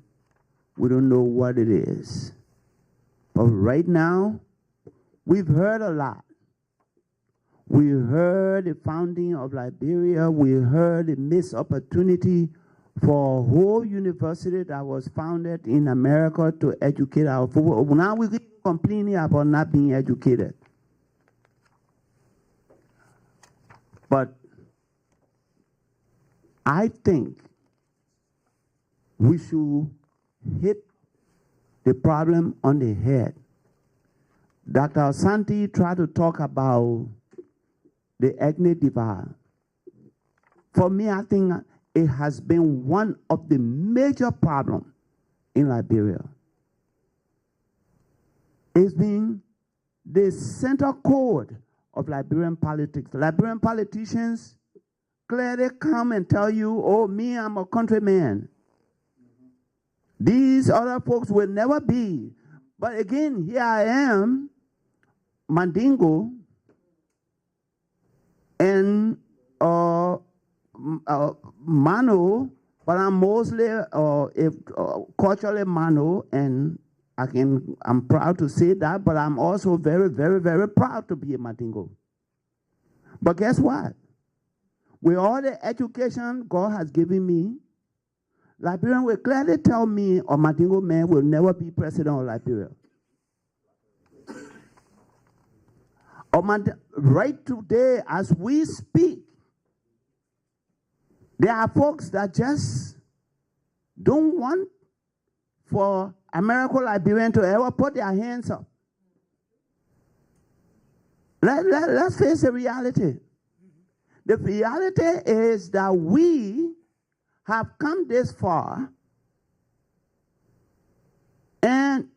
we don't know what it is. But right now, we've heard a lot. We heard the founding of Liberia. We heard the missed opportunity for a whole university that was founded in America to educate our people. Now we're complaining about not being educated. But I think we should hit the problem on the head. Dr. Santi tried to talk about the ethnic divide. For me, I think it has been one of the major problems in Liberia. It's been the center core of Liberian politics. Liberian politicians clearly come and tell you, oh, me, I'm a countryman. These other folks will never be. But again, here I am, Mandingo, and Mano, but I'm mostly culturally Mano, and I'm proud to say that, but I'm also very, very, very proud to be a Mandingo. But guess what? With all the education God has given me, Liberian will clearly tell me a Mandingo man will never be president of Liberia. Right today, as we speak, there are folks that just don't want for American Liberian to ever put their hands up. Let's face the reality. The reality is that we have come this far, and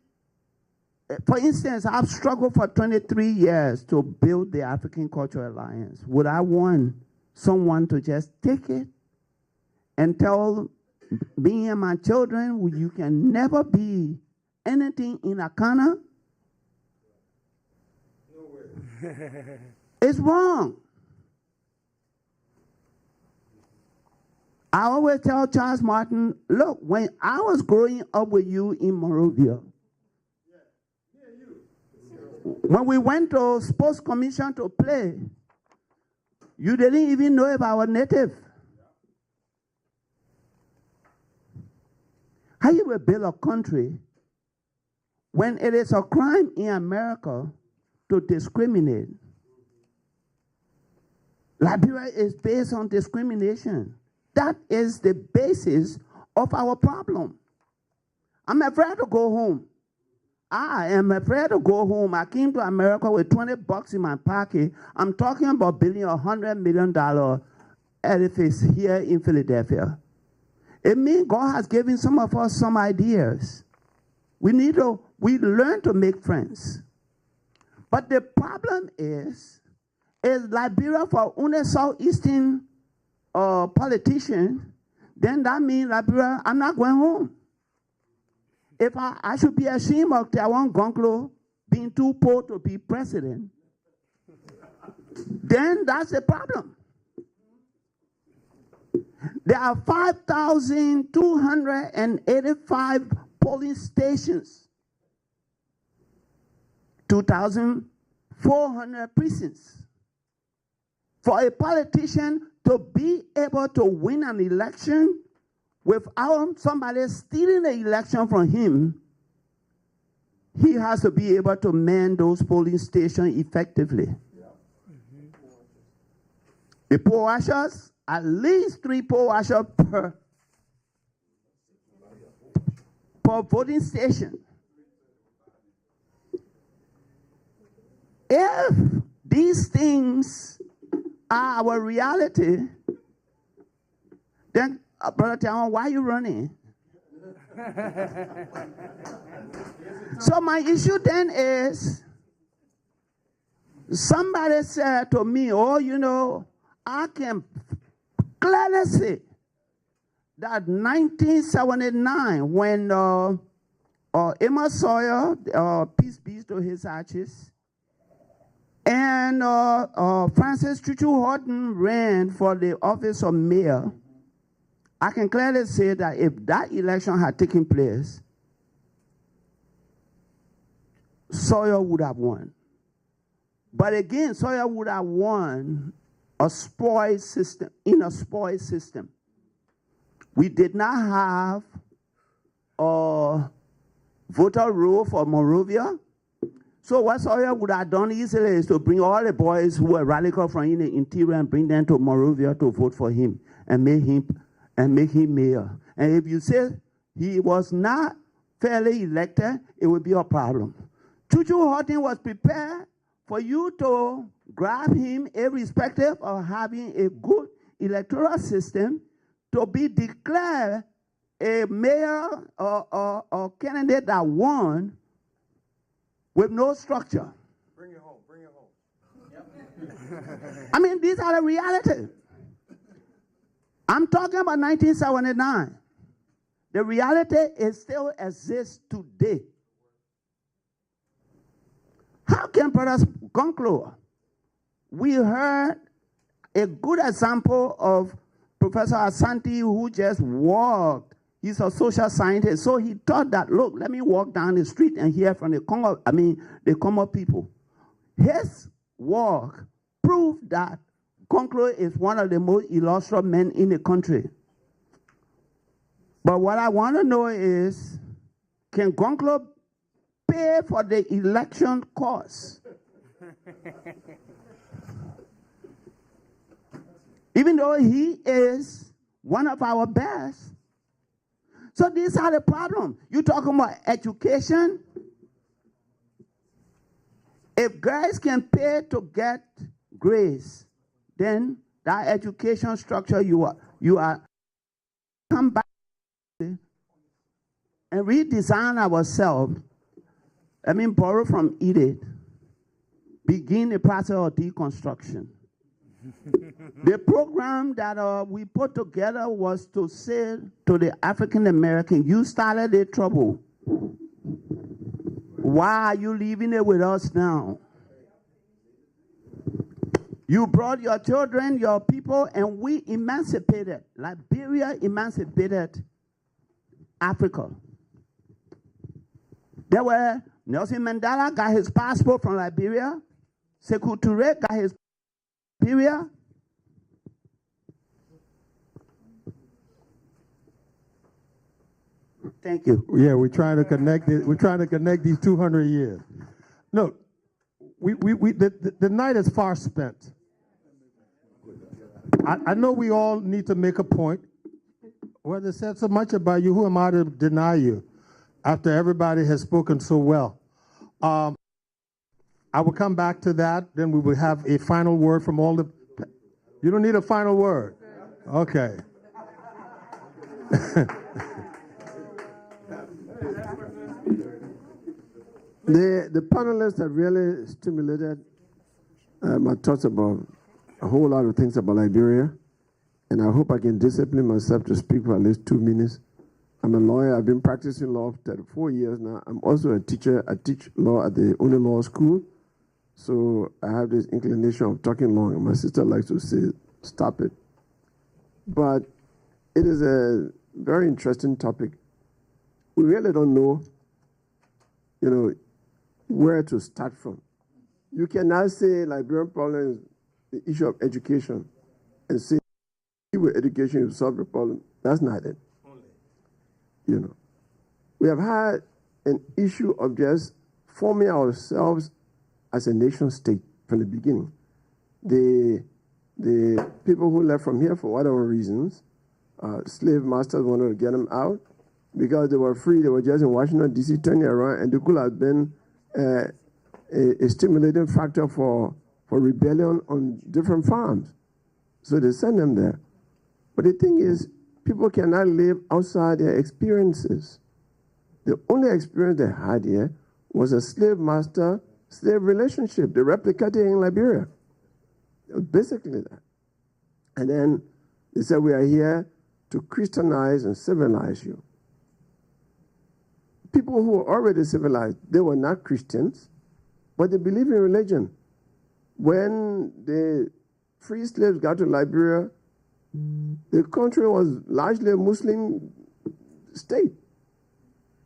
for instance, I've struggled for 23 years to build the African Cultural Alliance. Would I want someone to just take it and tell me and my children, you can never be anything in Akana? No way. It's wrong. I always tell Charles Martin, look, when I was growing up with you in Monrovia, when we went to sports commission to play, you didn't even know if I was native. How you will build a country when it is a crime in America to discriminate? Liberia is based on discrimination. That is the basis of our problem. I'm afraid to go home. I am afraid to go home. I came to America with $20 in my pocket. I'm talking about building $100 million edifice here in Philadelphia. It means God has given some of us some ideas. We learn to make friends. But the problem is Liberia for only Southeastern politician then that means Liberia, I'm not going home. If I should be ashamed of Tawan Gonklo being too poor to be president, then that's a problem. There are 5,285 polling stations, 2,400 precincts. For a politician to be able to win an election without somebody stealing the election from him, he has to be able to man those polling stations effectively. The poll watchers, at least 3 poll watchers per voting station. If these things are our reality, then, Brother Tiawan, why are you running? So my issue then is, somebody said to me, oh, you know, I can clearly say that 1979, when Emma Sawyer, peace be to his ashes, and Francis Chuchu Horton ran for the office of mayor, I can clearly say that if that election had taken place, Sawyer would have won. But again, Sawyer would have won a spoiled system, in a spoiled system. We did not have a voter roll for Monrovia. So what Sawyer would have done easily is to bring all the boys who were radical from in the interior and bring them to Monrovia to vote for him and make him mayor. And if you say he was not fairly elected, it would be a problem. Chuchu Horton was prepared for you to grab him, irrespective of having a good electoral system, to be declared a mayor or candidate that won with no structure. Bring it home, bring it home. I mean, these are the reality. I'm talking about 1979. The reality is still exists today. How can Brother Gonklo? We heard a good example of Professor Asante, who just walked. He's a social scientist, so he thought that, look, let me walk down the street and hear from the Congo people. His walk proved that Gonklo is one of the most illustrious men in the country. But what I want to know is, can Gonklo pay for the election costs? Even though he is one of our best. So these are the problems. You're talking about education. If guys can pay to get grades, then that education structure you are come back and redesign ourselves. I mean, borrow from Edith. Begin the process of deconstruction. The program that we put together was to say to the African American, you started the trouble. Why are you leaving it with us now? You brought your children, your people, and we emancipated. Liberia emancipated Africa. There were Nelson Mandela got his passport from Liberia. Sekou Touré got his Liberia. Thank you. Yeah, we're trying to connect it. We're trying to connect these 200 years. Look, the night is far spent. I know we all need to make a point. Well, they said so much about you. Who am I to deny you after everybody has spoken so well? I will come back to that. Then we will have a final word from all the... You don't need a final word? Okay. The panelists have really stimulated my thoughts about a whole lot of things about Liberia. and I hope I can discipline myself to speak for at least 2 minutes. I'm a lawyer. I've been practicing law for 34 years now. I'm also a teacher. I teach law at the only law school. So I have this inclination of talking long, and my sister likes to say, stop it. But it is a very interesting topic. We really don't know, where to start from. You cannot say Liberian problem is the issue of education and say with education you solve the problem. That's not it. We have had an issue of just forming ourselves as a nation state from the beginning. The people who left from here for whatever reasons, slave masters wanted to get them out because they were free. They were just in Washington, D.C., turning around, and they could have been a stimulating factor for rebellion on different farms. So they sent them there. But the thing is, people cannot live outside their experiences. The only experience they had here was a slave master-slave relationship. They replicated in Liberia. It was basically that. And then they said, we are here to Christianize and civilize you. People who were already civilized, they were not Christians, but they believe in religion. When the free slaves got to Liberia, the country was largely a Muslim state,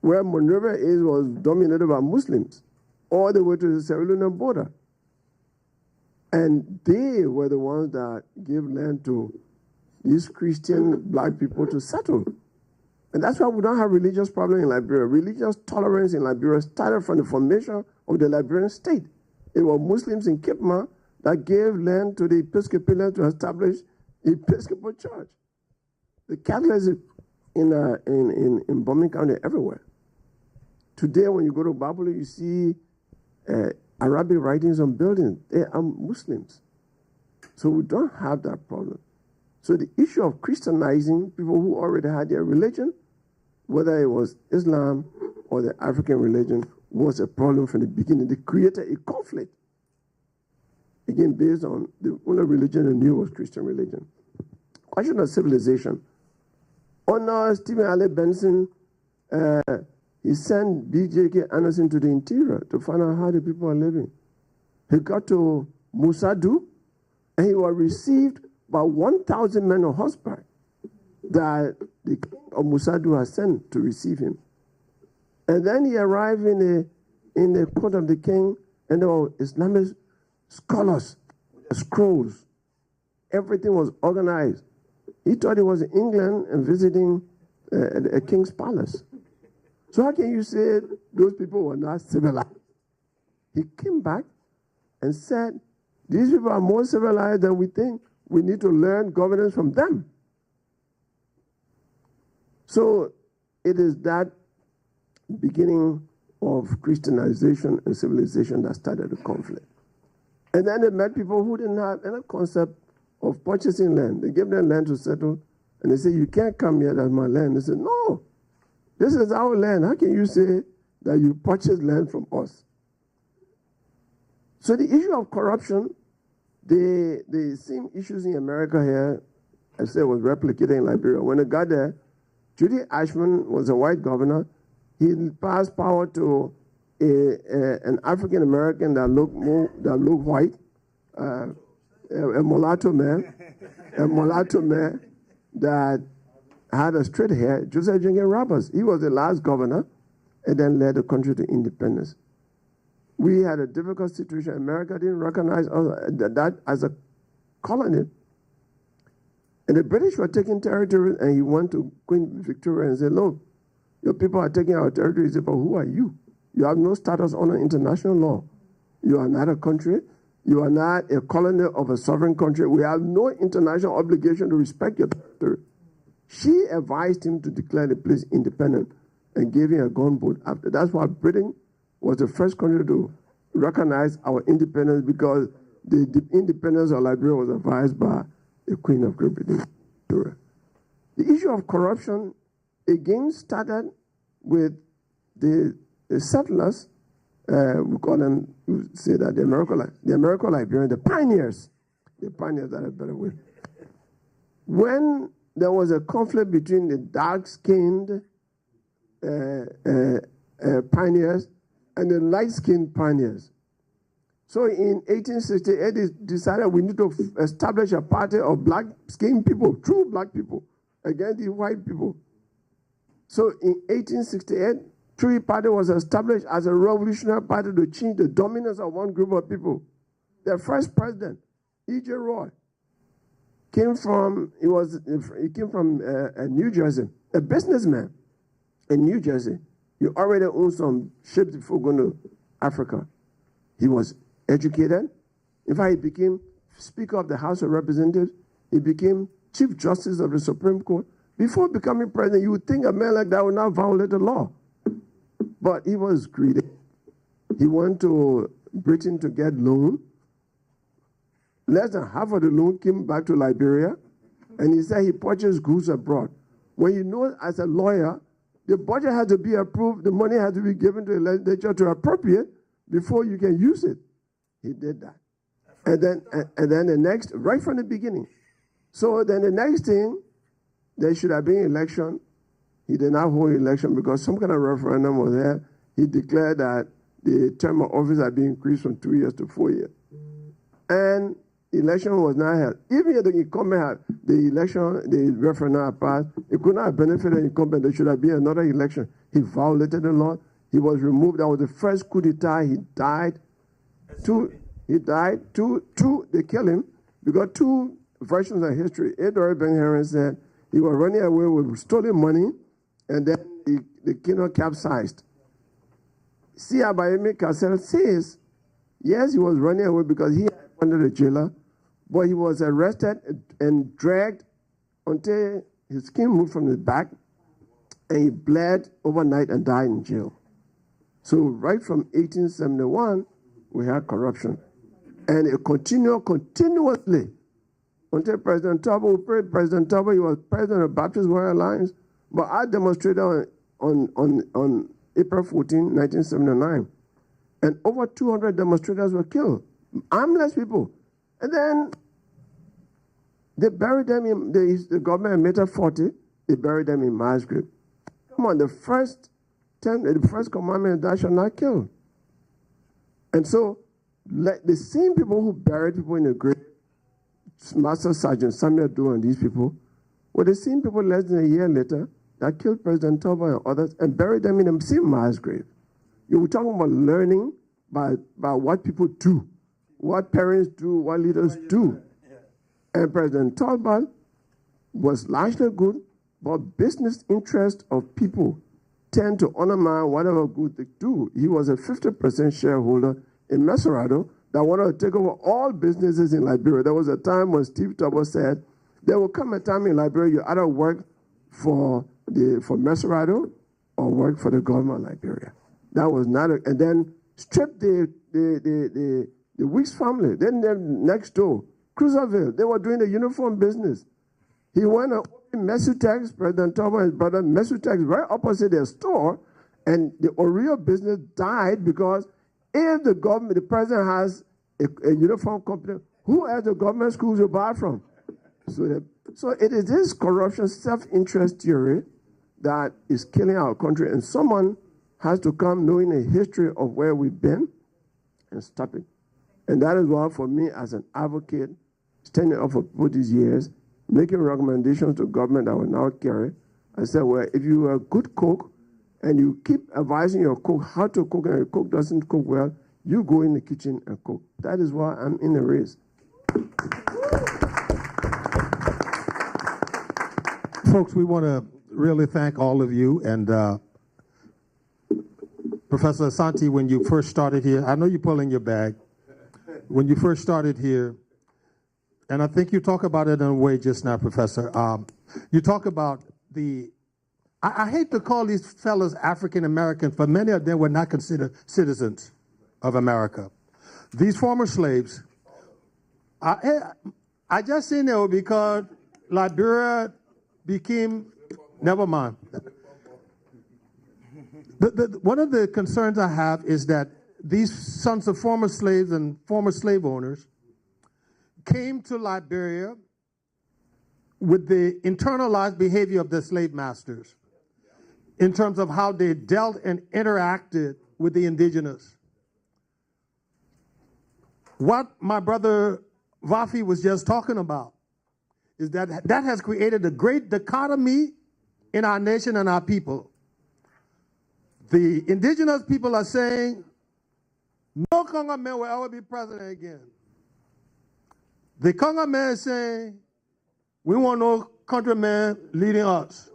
where Monrovia was dominated by Muslims, all the way to the Sierra Leone border. And they were the ones that gave land to these Christian black people to settle. And that's why we don't have religious problem in Liberia. Religious tolerance in Liberia started from the formation of the Liberian state. It was Muslims in Kipma that gave land to the Episcopalians to establish the Episcopal Church. The Catholics in Bombing County everywhere. Today, when you go to Babylon, you see Arabic writings on buildings. They are Muslims. So we don't have that problem. So the issue of Christianizing people who already had their religion, whether it was Islam or the African religion, was a problem from the beginning. They created a conflict. Again, based on the only religion they knew was Christian religion. Question of civilization. Honor Stephen Ale Benson, he sent B.J.K. Anderson to the interior to find out how the people are living. He got to Musadu, and he was received by 1,000 men on horseback that the king of Musadu had sent to receive him. And then he arrived in the court of the king, and there were Islamic scholars with scrolls. Everything was organized. He thought he was in England and visiting a king's palace. So how can you say those people were not civilized? He came back and said, these people are more civilized than we think. We need to learn governance from them. So it is that beginning of Christianization and civilization that started the conflict. And then they met people who didn't have any concept of purchasing land. They gave them land to settle, and they said, you can't come here, that's my land. They said, no, this is our land. How can you say that you purchase land from us? So the issue of corruption, the same issues in America here, I said, was replicated in Liberia. When I got there, Judy Ashman was a white governor. He passed power to an African American that looked white, a mulatto man that had a straight hair, Joseph Jenkins Roberts. He was the last governor and then led the country to independence. We had a difficult situation. America didn't recognize that as a colony. And the British were taking territory, and he went to Queen Victoria and said, look, your people are taking our territory. He said, but who are you? You have no status under international law. You are not a country. You are not a colony of a sovereign country. We have no international obligation to respect your territory. She advised him to declare the place independent and gave him a gunboat after. That's why Britain was the first country to recognize our independence, because the independence of Liberia was advised by the Queen of Great Britain. The issue of corruption again started with the settlers. We call them, we say that the American Liberians, the pioneers. The pioneers, that a better way. when there was a conflict between the dark-skinned pioneers and the light-skinned pioneers. So in 1868, they decided we need to establish a party of black-skinned people, true black people, against the white people. So in 1868, Tree Party was established as a revolutionary party to change the dominance of one group of people. The first president, E.J. Roy, came from New Jersey, a businessman in New Jersey. He already owned some ships before going to Africa. He was educated. In fact, he became Speaker of the House of Representatives. He became Chief Justice of the Supreme Court. Before becoming president, you would think a man like that would not violate the law. But he was greedy. He went to Britain to get loan. Less than half of the loan came back to Liberia, and he said he purchased goods abroad. When you know, as a lawyer, the budget had to be approved, the money had to be given to the legislature to appropriate before you can use it. He did that. And then the next, right from the beginning. So then the next thing, there should have been election. He did not hold election because some kind of referendum was there. He declared that the term of office had been increased from 2 years to 4 years. And election was not held. Even if the incumbent had the referendum had passed, it could not have benefited the incumbent. There should have been another election. He violated the law. He was removed. That was the first coup d'etat. He died. They killed him because two versions of history. Adolphe Ben-Heron said he was running away with stolen money, and then the canoe capsized. Sia Bayemi Cassel says, yes, he was running away because he had under the jailer, but he was arrested and dragged until his skin moved from his back, and he bled overnight and died in jail. So right from 1871, we had corruption. And it continued continuously until President Tubble. President Tubble, he was president of Baptist World Alliance, but I demonstrated on April 14, 1979. And over 200 demonstrators were killed, armless people. And then they buried them in, the government made 40, they buried them in mass grave. Come on, the first commandment, thou shalt not kill. And so, like the same people who buried people in the grave, Master Sergeant Samuel Doe and these people, were the same people less than a year later that killed President Tubble and others and buried them in the same mass grave. You were talking about learning by what people do, what parents do, what leaders do. And President Tubble was largely good, but business interests of people tend to undermine whatever good they do. He was a 50% shareholder in Mesurado that wanted to take over all businesses in Liberia. There was a time when Steve Tubble said, there will come a time in Liberia you either work for Mesurado or work for the government of Liberia. That was not and then stripped the Weeks family. Then next door, Cruiserville, they were doing the uniform business. He went and opened Mesutex, President Tubble and his brother, Mesutex, right opposite their store, and the Oreo business died because if the president has a uniform company, who has the government schools to buy from? So it is this corruption, self-interest theory that is killing our country, and someone has to come knowing a history of where we've been and stop it. And that is why, for me, as an advocate, standing up for people these years, making recommendations to government that will now carry, I said, well, if you are a good cook and you keep advising your cook how to cook and your cook doesn't cook well, you go in the kitchen and cook. That is why I'm in the race. Folks, we want to really thank all of you. And Professor Asante, when you first started here, I know you're pulling your bag. When you first started here, and I think you talk about it in a way just now, Professor, you talk about I hate to call these fellows African American, but many of them were not considered citizens of America. These former slaves, I just seen there because Liberia became, never mind. One of the concerns I have is that these sons of former slaves and former slave owners came to Liberia with the internalized behavior of the slave masters in terms of how they dealt and interacted with the indigenous. What my brother Vafi was just talking about is that that has created a great dichotomy in our nation and our people. The indigenous people are saying, no Congo man will ever be president again. The Congo man is saying, we want no countryman leading us.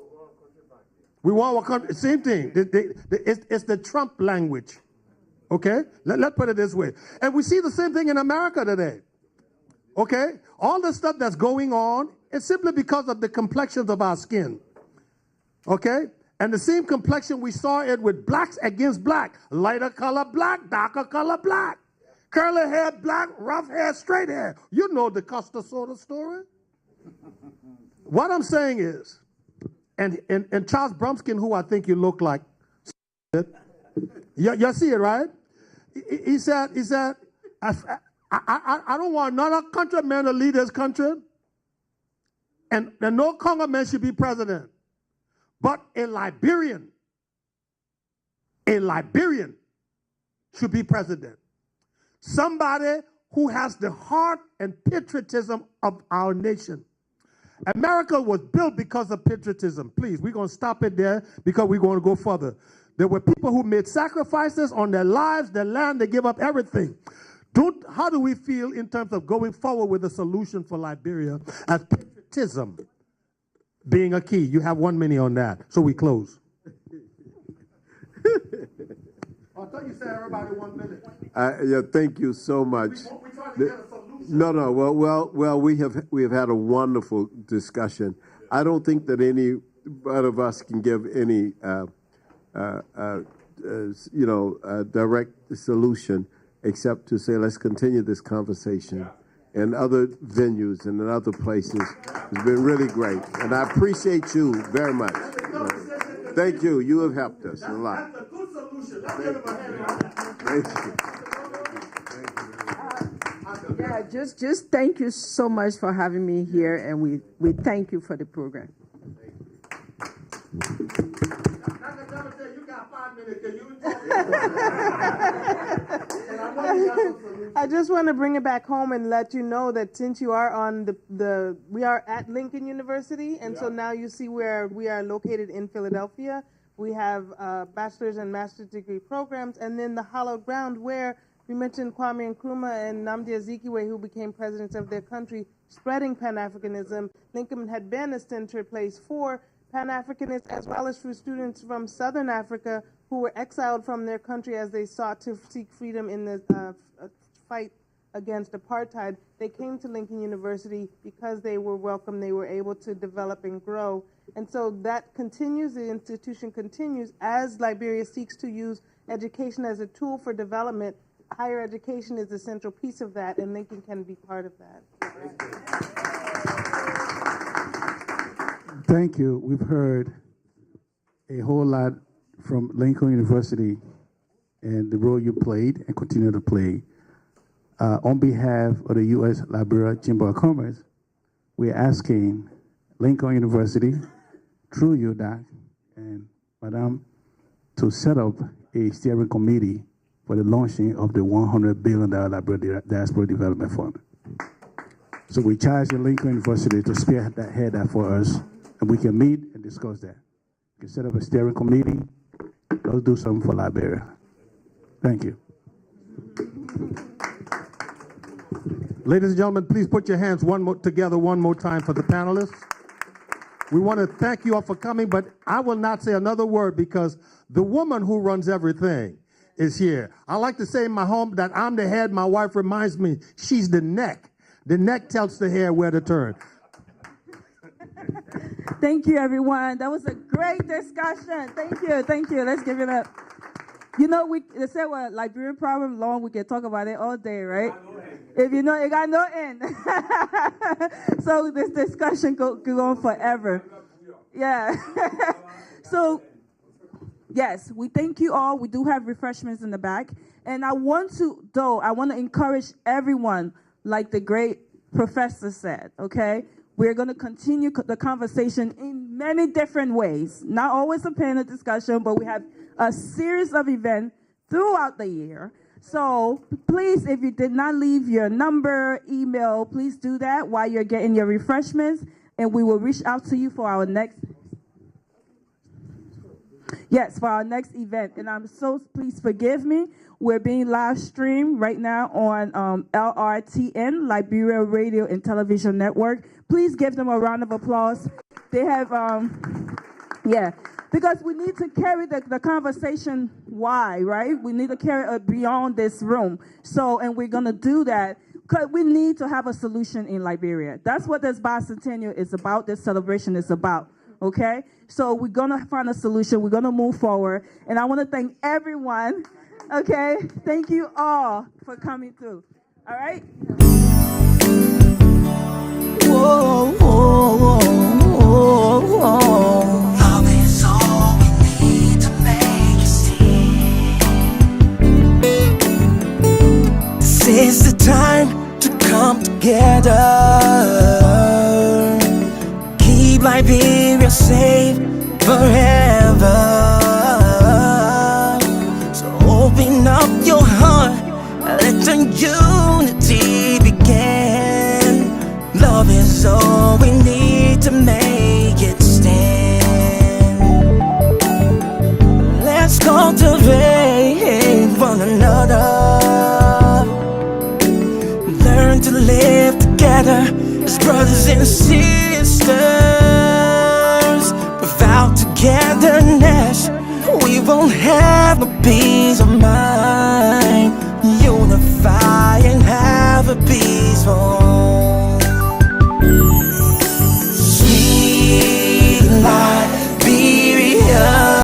We want our country, same thing. It's the Trump language. Okay? Let's put it this way. And we see the same thing in America today. Okay? All the stuff that's going on is simply because of the complexions of our skin. Okay? And the same complexion we saw it with blacks against black. Lighter color black, darker color black. Curly hair black, rough hair, straight hair. You know the Costa Soda story. What I'm saying is, and Charles Brumskin, who I think you look like, you see it, right? He said, I don't want another countryman to lead this country, and no Congo man should be president. But a Liberian should be president. Somebody who has the heart and patriotism of our nation. America was built because of patriotism. Please, we're going to stop it there because we're going to go further. There were people who made sacrifices on their lives, their land, they gave up everything. How do we feel in terms of going forward with a solution for Liberia as patriotism being a key? You have 1 minute on that, so we close. I thought you said everybody 1 minute. Yeah, thank you so much. We tried to get a solution. No. Well, we have had a wonderful discussion. I don't think that any one of us can give any direct solution except to say let's continue this conversation in other venues and in other places. It's been really great, and I appreciate you very much. Thank you. You have helped us a lot. That's a good solution. Let's give him a hand. Thank you. Yeah, just thank you so much for having me here, and we thank you for the program. I just want to bring it back home and let you know that since you are on we are at Lincoln University, and so now you see where we are located in Philadelphia. We have bachelor's and master's degree programs, and then the hallowed ground where we mentioned Kwame Nkrumah and Nnamdi Azikiwe, who became presidents of their country, spreading Pan-Africanism. Lincoln had been a center place for Pan-Africanists as well as for students from Southern Africa who were exiled from their country as they sought to seek freedom in the fight against apartheid. They came to Lincoln University because they were welcome, they were able to develop and grow. And so that continues, the institution continues as Liberia seeks to use education as a tool for development. Higher education is the central piece of that, and Lincoln can be part of that. Thank you. We've heard a whole lot from Lincoln University and the role you played and continue to play. On behalf of the U.S. Liberia Chamber of Commerce, we're asking Lincoln University, through you, Doc, and Madam, to set up a steering committee for the launching of the $100 billion Liberia Diaspora Development Fund. So we charge the Lincoln University to spearhead that for us, and we can meet and discuss that. We can set up a steering committee. Let's do something for Liberia. Thank you. Ladies and gentlemen, please put your hands together one more time for the panelists. We want to thank you all for coming, but I will not say another word because the woman who runs everything is here. I like to say in my home that I'm the head. My wife reminds me she's the neck. The neck tells the hair where to turn. Thank you, everyone. That was a great discussion. Thank you. Let's give it up. You know, they say, well, Liberian problem long, we can talk about it all day, right? If you know, it got no end. So this discussion go on forever. Yeah. So, yes, we thank you all. We do have refreshments in the back. And I want to encourage everyone, like the great professor said, okay? We're going to continue the conversation in many different ways. Not always a panel discussion, but we have a series of events throughout the year. So please, if you did not leave your number, email, please do that while you're getting your refreshments, and we will reach out to you for our next event. And please forgive me. We're being live streamed right now on Lrtn, Liberia Radio and Television Network. Please give them a round of applause. They have, because we need to carry the conversation wide, right? We need to carry it beyond this room. So, and we're going to do that because we need to have a solution in Liberia. That's what this bicentennial is about, this celebration is about. Okay, so we're gonna find a solution. We're gonna move forward, and I want to thank everyone. Okay, thank you all for coming through. All right. Whoa, whoa, whoa, whoa, whoa. Love is all we need to make it see. This is the time to come together. Liberia safe forever. So open up your heart, let the unity begin. Love is all we need to make it stand. Let's cultivate one another. Learn to live together as brothers and sisters. Without togetherness, we won't have no peace